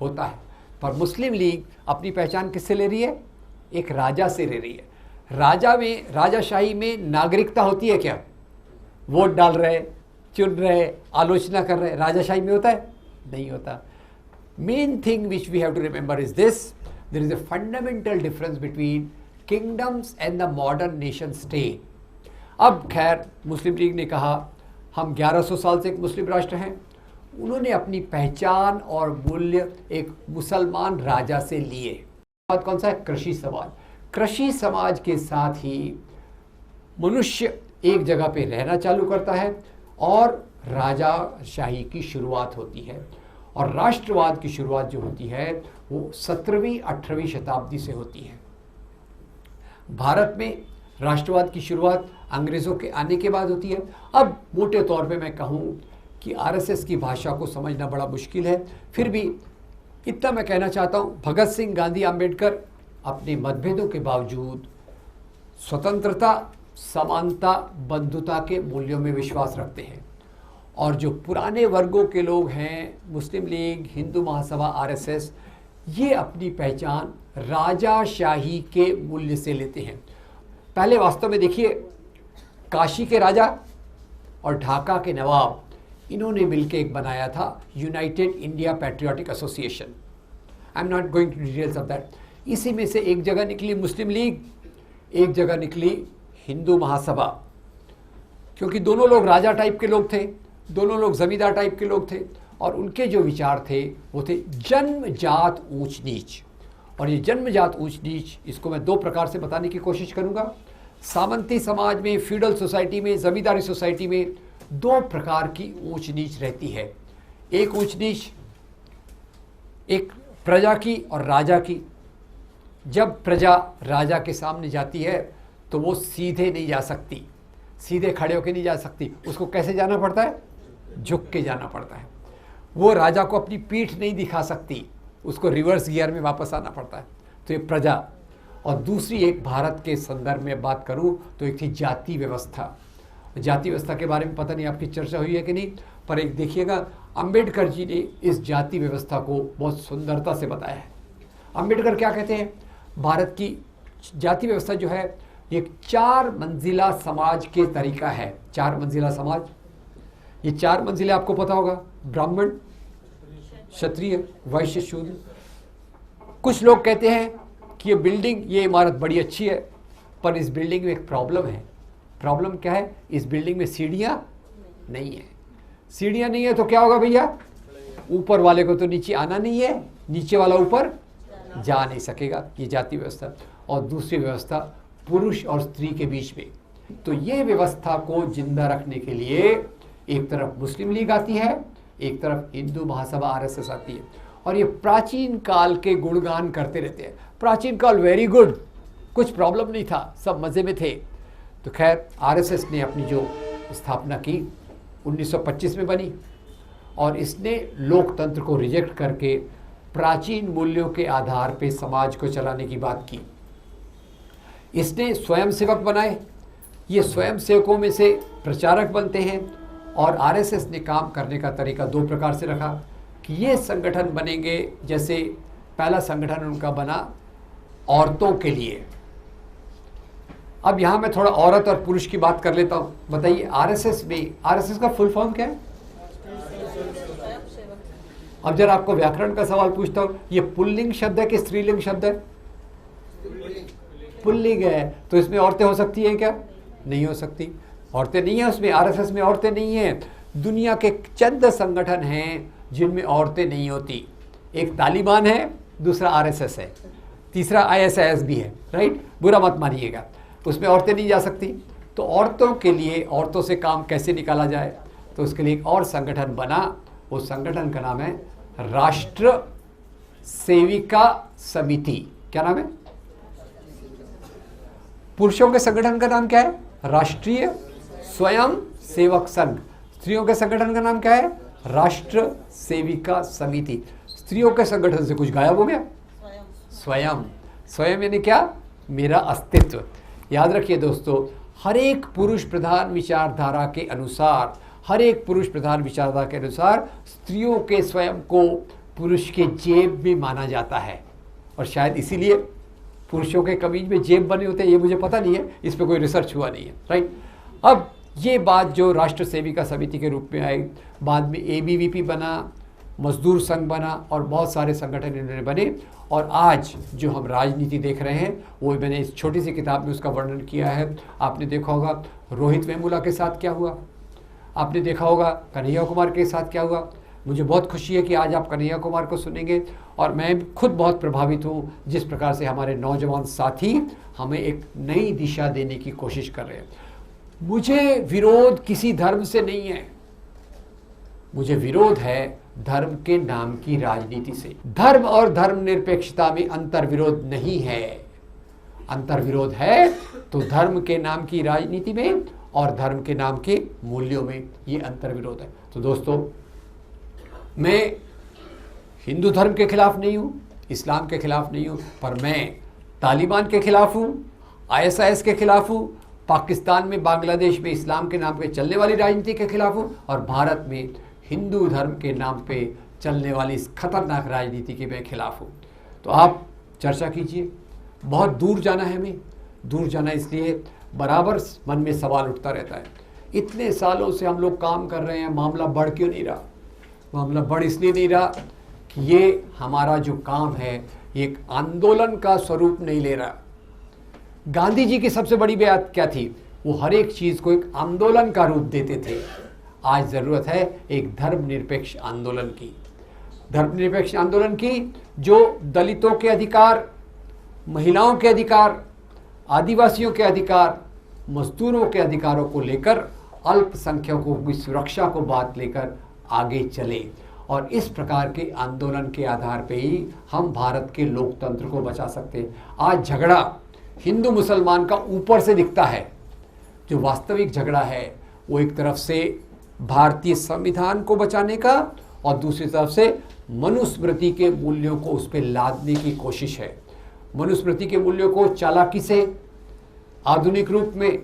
होता है। पर मुस्लिम लीग अपनी पहचान किससे ले रही है? एक राजा से ले रही है। राजाशाही में नागरिकता होती है क्या? वोट डाल रहे, चुन रहे, आलोचना कर रहे। राजाशाही में होता है? नहीं होता। Main thing which we have to remember is this, there is a fundamental difference between kingdoms and the modern nation state. अब खैर मुस्लिम लीग ने कहा हम 1100 साल से एक मुस्लिम राष्ट्र हैं। उन्होंने अपनी पहचान और मूल्य एक मुसलमान राजा से लिए। बात कौन सा है? कृषि समाज। कृषि समाज के साथ ही मनुष्य एक जगह पे रहना चालू करता है और राजाशाही की शुरुआत होती है। और राष्ट्रवाद की शुरुआत जो होती है वो 17वीं 18वीं शताब्दी से होती है। भारत में राष्ट्रवाद की शुरुआत अंग्रेज़ों के आने के बाद होती है। अब मोटे तौर पे मैं कहूँ कि आरएसएस की भाषा को समझना बड़ा मुश्किल है, फिर भी इतना मैं कहना चाहता हूँ, भगत सिंह, गांधी, आम्बेडकर अपने मतभेदों के बावजूद स्वतंत्रता, समानता, बंधुता के मूल्यों में विश्वास रखते हैं। और जो पुराने वर्गों के लोग हैं, मुस्लिम लीग, हिंदू महासभा, आरएसएस, ये अपनी पहचान राजाशाही के मूल्य से लेते हैं। पहले वास्तव में देखिए, काशी के राजा और ढाका के नवाब, इन्होंने मिलकर एक बनाया था United India Patriotic Association. I am not going to details of that. इसी में से एक जगह निकली मुस्लिम लीग, एक जगह निकली हिंदू महासभा, क्योंकि दोनों लोग राजा टाइप के लोग थे, दोनों लोग जमींदार टाइप के लोग थे, और उनके जो विचार थे वो थे जन्मजात ऊंच नीच। और ये जन्मजात ऊंच नीच, इसको मैं दो प्रकार से बताने की कोशिश करूंगा। सामंती समाज में, फ्यूडल सोसाइटी में, जमींदारी सोसाइटी में दो प्रकार की ऊंच नीच रहती है। एक ऊंच नीच एक प्रजा की और राजा की। जब प्रजा राजा के सामने जाती है तो वो सीधे नहीं जा सकती, सीधे खड़े होकर नहीं जा सकती, उसको कैसे जाना पड़ता है? झुक के जाना पड़ता है। वो राजा को अपनी पीठ नहीं दिखा सकती, उसको रिवर्स गियर में वापस आना पड़ता है। तो ये प्रजा। और दूसरी, एक भारत के संदर्भ में बात करूं तो एक थी जाति व्यवस्था। जाति व्यवस्था के बारे में पता नहीं आपकी चर्चा हुई है कि नहीं, पर एक देखिएगा, अंबेडकर जी ने इस जाति व्यवस्था को बहुत सुंदरता से बताया है। अंबेडकर क्या कहते हैं? भारत की जाति व्यवस्था जो है एक 4 मंजिला समाज के तरीका है। 4 मंजिला समाज। ये 4 मंजिले आपको पता होगा, ब्राह्मण, क्षत्रिय, वैश्य, शूद्र। कुछ लोग कहते हैं कि ये बिल्डिंग, ये इमारत बड़ी अच्छी है, पर इस बिल्डिंग में एक प्रॉब्लम है। प्रॉब्लम क्या है? इस बिल्डिंग में सीढ़ियाँ नहीं है। सीढ़ियाँ नहीं है तो क्या होगा भैया? ऊपर वाले को तो नीचे आना नहीं है, नीचे वाला ऊपर जा नहीं सकेगा। ये जाति व्यवस्था। और दूसरी व्यवस्था पुरुष और स्त्री के बीच में। तो ये व्यवस्था को जिंदा रखने के लिए एक तरफ मुस्लिम लीग आती है, एक तरफ हिंदू महासभा आरएसएस आती है, और ये प्राचीन काल के गुणगान करते रहते हैं। प्राचीन काल वेरी गुड, कुछ प्रॉब्लम नहीं था, सब मज़े में थे। तो खैर आरएसएस ने अपनी जो स्थापना की 1925 में बनी, और इसने लोकतंत्र को रिजेक्ट करके प्राचीन मूल्यों के आधार पे समाज को चलाने की बात की। इसने स्वयंसेवक बनाए। ये स्वयंसेवकों में से प्रचारक बनते हैं। और आरएसएस ने काम करने का तरीका 2 प्रकार से रखा कि ये संगठन बनेंगे, जैसे पहला संगठन उनका बना औरतों के लिए। अब यहाँ मैं थोड़ा औरत और पुरुष की बात कर लेता हूँ। बताइए, आरएसएस में, आरएसएस का फुल फॉर्म क्या है? अब जरा आपको व्याकरण का सवाल पूछता हूँ, ये पुल्लिंग शब्द है कि स्त्रीलिंग शब्द है? पुल्लिंग है। तो इसमें औरतें हो सकती हैं क्या? नहीं हो सकती। औरतें नहीं है उसमें, आरएसएस में औरतें नहीं हैं। दुनिया के चंद संगठन हैं जिनमें औरतें नहीं होती। एक तालिबान है, दूसरा आरएसएस है, तीसरा आईएसआईएस भी है, राइट? बुरा मत मानिएगा, उसमें औरतें नहीं जा सकती। तो औरतों के लिए, औरतों से काम कैसे निकाला जाए, तो उसके लिए एक और संगठन बना। उस संगठन का नाम है राष्ट्र सेविका समिति। क्या नाम है? पुरुषों के संगठन का नाम क्या है? राष्ट्रीय स्वयं सेवक संघ। स्त्रियों के संगठन का नाम क्या है? राष्ट्र सेविका समिति। स्त्रियों के संगठन से कुछ गायब हो गया। स्वयं। स्वयं यानी क्या? मेरा अस्तित्व। याद रखिए दोस्तों, हर एक पुरुष प्रधान विचारधारा के अनुसार, हर एक पुरुष प्रधान विचारधारा के अनुसार स्त्रियों के स्वयं को पुरुष के जेब में माना जाता है। और शायद इसीलिए पुरुषों के कमीज में जेब बने होते हैं, ये मुझे पता नहीं है, इस पर कोई रिसर्च हुआ नहीं है, राइट? अब ये बात जो राष्ट्र सेविका समिति के रूप में आई, बाद में एबीवीपी बना, मजदूर संघ बना और बहुत सारे संगठन इन्होंने बने। और आज जो हम राजनीति देख रहे हैं वो मैंने इस छोटी सी किताब में उसका वर्णन किया है। आपने देखा होगा रोहित वेमुला के साथ क्या हुआ, आपने देखा होगा कन्हैया कुमार के साथ क्या हुआ। मुझे बहुत खुशी है कि आज आप कन्हैया कुमार को सुनेंगे और मैं खुद बहुत प्रभावित हूँ जिस प्रकार से हमारे नौजवान साथी हमें एक नई दिशा देने की कोशिश कर रहे हैं। मुझे विरोध किसी धर्म से नहीं है, मुझे विरोध है धर्म के नाम की राजनीति से। धर्म और धर्मनिरपेक्षता में अंतर्विरोध नहीं है, अंतर्विरोध है तो धर्म के नाम की राजनीति में और धर्म के नाम के मूल्यों में, ये अंतर्विरोध है। तो दोस्तों, मैं हिंदू धर्म के खिलाफ नहीं हूँ, इस्लाम के खिलाफ नहीं हूँ, पर मैं तालिबान के खिलाफ हूँ, ISIS के खिलाफ हूँ, पाकिस्तान में बांग्लादेश में इस्लाम के नाम पे चलने वाली राजनीति के खिलाफ हूँ, और भारत में हिंदू धर्म के नाम पे चलने वाली इस खतरनाक राजनीति के मैं खिलाफ हूँ। तो आप चर्चा कीजिए। बहुत दूर जाना है हमें, दूर जाना इसलिए बराबर मन में सवाल उठता रहता है, इतने सालों से हम लोग काम कर रहे हैं, मामला बढ़ क्यों नहीं रहा? मामला बढ़ इसलिए नहीं रहा कि ये हमारा जो काम है एक आंदोलन का स्वरूप नहीं ले रहा। गांधी जी की सबसे बड़ी बात क्या थी? वो हर एक चीज़ को एक आंदोलन का रूप देते थे। आज ज़रूरत है एक धर्मनिरपेक्ष आंदोलन की, धर्मनिरपेक्ष आंदोलन की जो दलितों के अधिकार, महिलाओं के अधिकार, आदिवासियों के अधिकार, मजदूरों के अधिकारों को लेकर, अल्पसंख्यकों की सुरक्षा को बात लेकर आगे चले। और इस प्रकार के आंदोलन के आधार पे ही हम भारत के लोकतंत्र को बचा सकते हैं। आज झगड़ा हिंदू मुसलमान का ऊपर से दिखता है, जो वास्तविक झगड़ा है वो एक तरफ से भारतीय संविधान को बचाने का और दूसरी तरफ से मनुस्मृति के मूल्यों को उस पर लादने की कोशिश है। मनुस्मृति के मूल्यों को चालाकी से आधुनिक रूप में,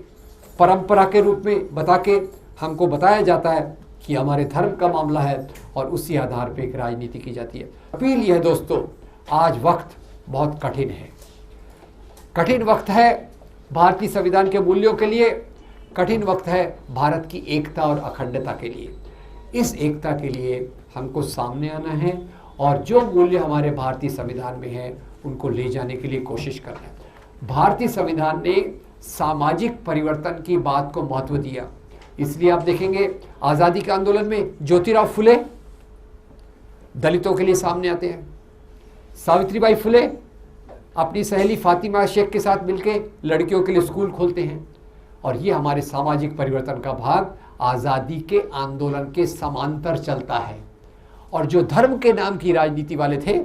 परंपरा के रूप में बता के हमको बताया जाता है कि हमारे धर्म का मामला है और उसी आधार पे एक राजनीति की जाती है। अपील यह है दोस्तों, आज वक्त बहुत कठिन है, कठिन वक्त है भारतीय संविधान के मूल्यों के लिए, कठिन वक्त है भारत की एकता और अखंडता के लिए। इस एकता के लिए हमको सामने आना है और जो मूल्य हमारे भारतीय संविधान में है उनको ले जाने के लिए कोशिश करना है। भारतीय संविधान ने सामाजिक परिवर्तन की बात को महत्व दिया, इसलिए आप देखेंगे आज़ादी के आंदोलन में ज्योतिराव फुले दलितों के लिए सामने आते हैं, सावित्रीबाई फुले अपनी सहेली फातिमा शेख के साथ मिलकर लड़कियों के लिए स्कूल खोलते हैं। और ये हमारे सामाजिक परिवर्तन का भाग आज़ादी के आंदोलन के समांतर चलता है। और जो धर्म के नाम की राजनीति वाले थे,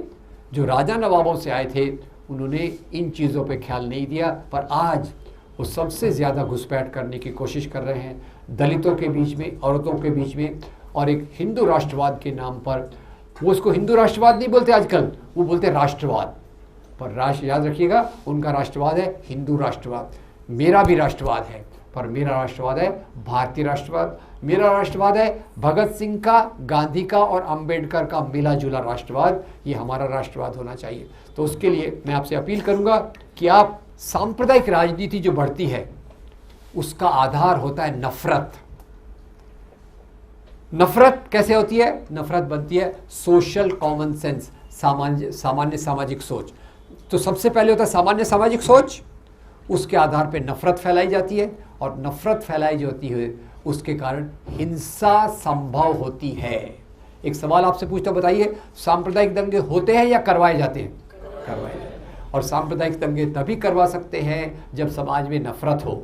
जो राजा नवाबों से आए थे, उन्होंने इन चीज़ों पे ख्याल नहीं दिया, पर आज वो सबसे ज़्यादा घुसपैठ करने की कोशिश कर रहे हैं दलितों के बीच में, औरतों के बीच में, और एक हिंदू राष्ट्रवाद के नाम पर। वो उसको हिंदू राष्ट्रवाद नहीं बोलते आजकल, वो बोलते राष्ट्रवाद। पर राष्ट्र, याद रखिएगा, उनका राष्ट्रवाद है हिंदू राष्ट्रवाद। मेरा भी राष्ट्रवाद है, पर मेरा राष्ट्रवाद है भारतीय राष्ट्रवाद। मेरा राष्ट्रवाद है भगत सिंह का, गांधी का और अंबेडकर का मिला जुला राष्ट्रवाद। ये हमारा राष्ट्रवाद होना चाहिए। तो उसके लिए मैं आपसे अपील करूंगा कि आप, सांप्रदायिक राजनीति जो बढ़ती है उसका आधार होता है नफरत। नफरत कैसे होती है? नफरत बनती है सोशल कॉमन सेंस, सामान्य सामाजिक सोच। तो सबसे पहले होता है सामान्य सामाजिक सोच, उसके आधार पे नफरत फैलाई जाती है, और नफरत फैलाई जो होती है उसके कारण हिंसा संभव होती है। एक सवाल आपसे पूछता, बताइए, सांप्रदायिक दंगे होते हैं या करवाए जाते हैं? करवाए जाते हैं। और सांप्रदायिक दंगे तभी करवा सकते हैं जब समाज में नफरत हो।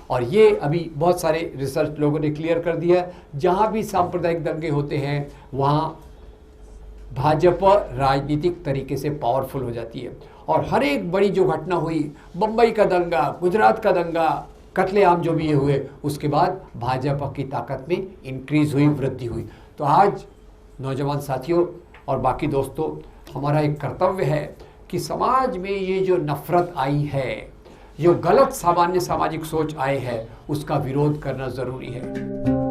और ये अभी बहुत सारे रिसर्च लोगों ने क्लियर कर दिया है, जहाँ भी सांप्रदायिक दंगे होते हैं वहाँ भाजपा राजनीतिक तरीके से पावरफुल हो जाती है। और हर एक बड़ी जो घटना हुई, बम्बई का दंगा, गुजरात का दंगा, कत्लेआम जो भी ये हुए, उसके बाद भाजपा की ताकत में इंक्रीज हुई, वृद्धि हुई। तो आज नौजवान साथियों और बाकी दोस्तों, हमारा एक कर्तव्य है कि समाज में ये जो नफरत आई है, जो गलत सामान्य सामाजिक सोच आए है, उसका विरोध करना ज़रूरी है।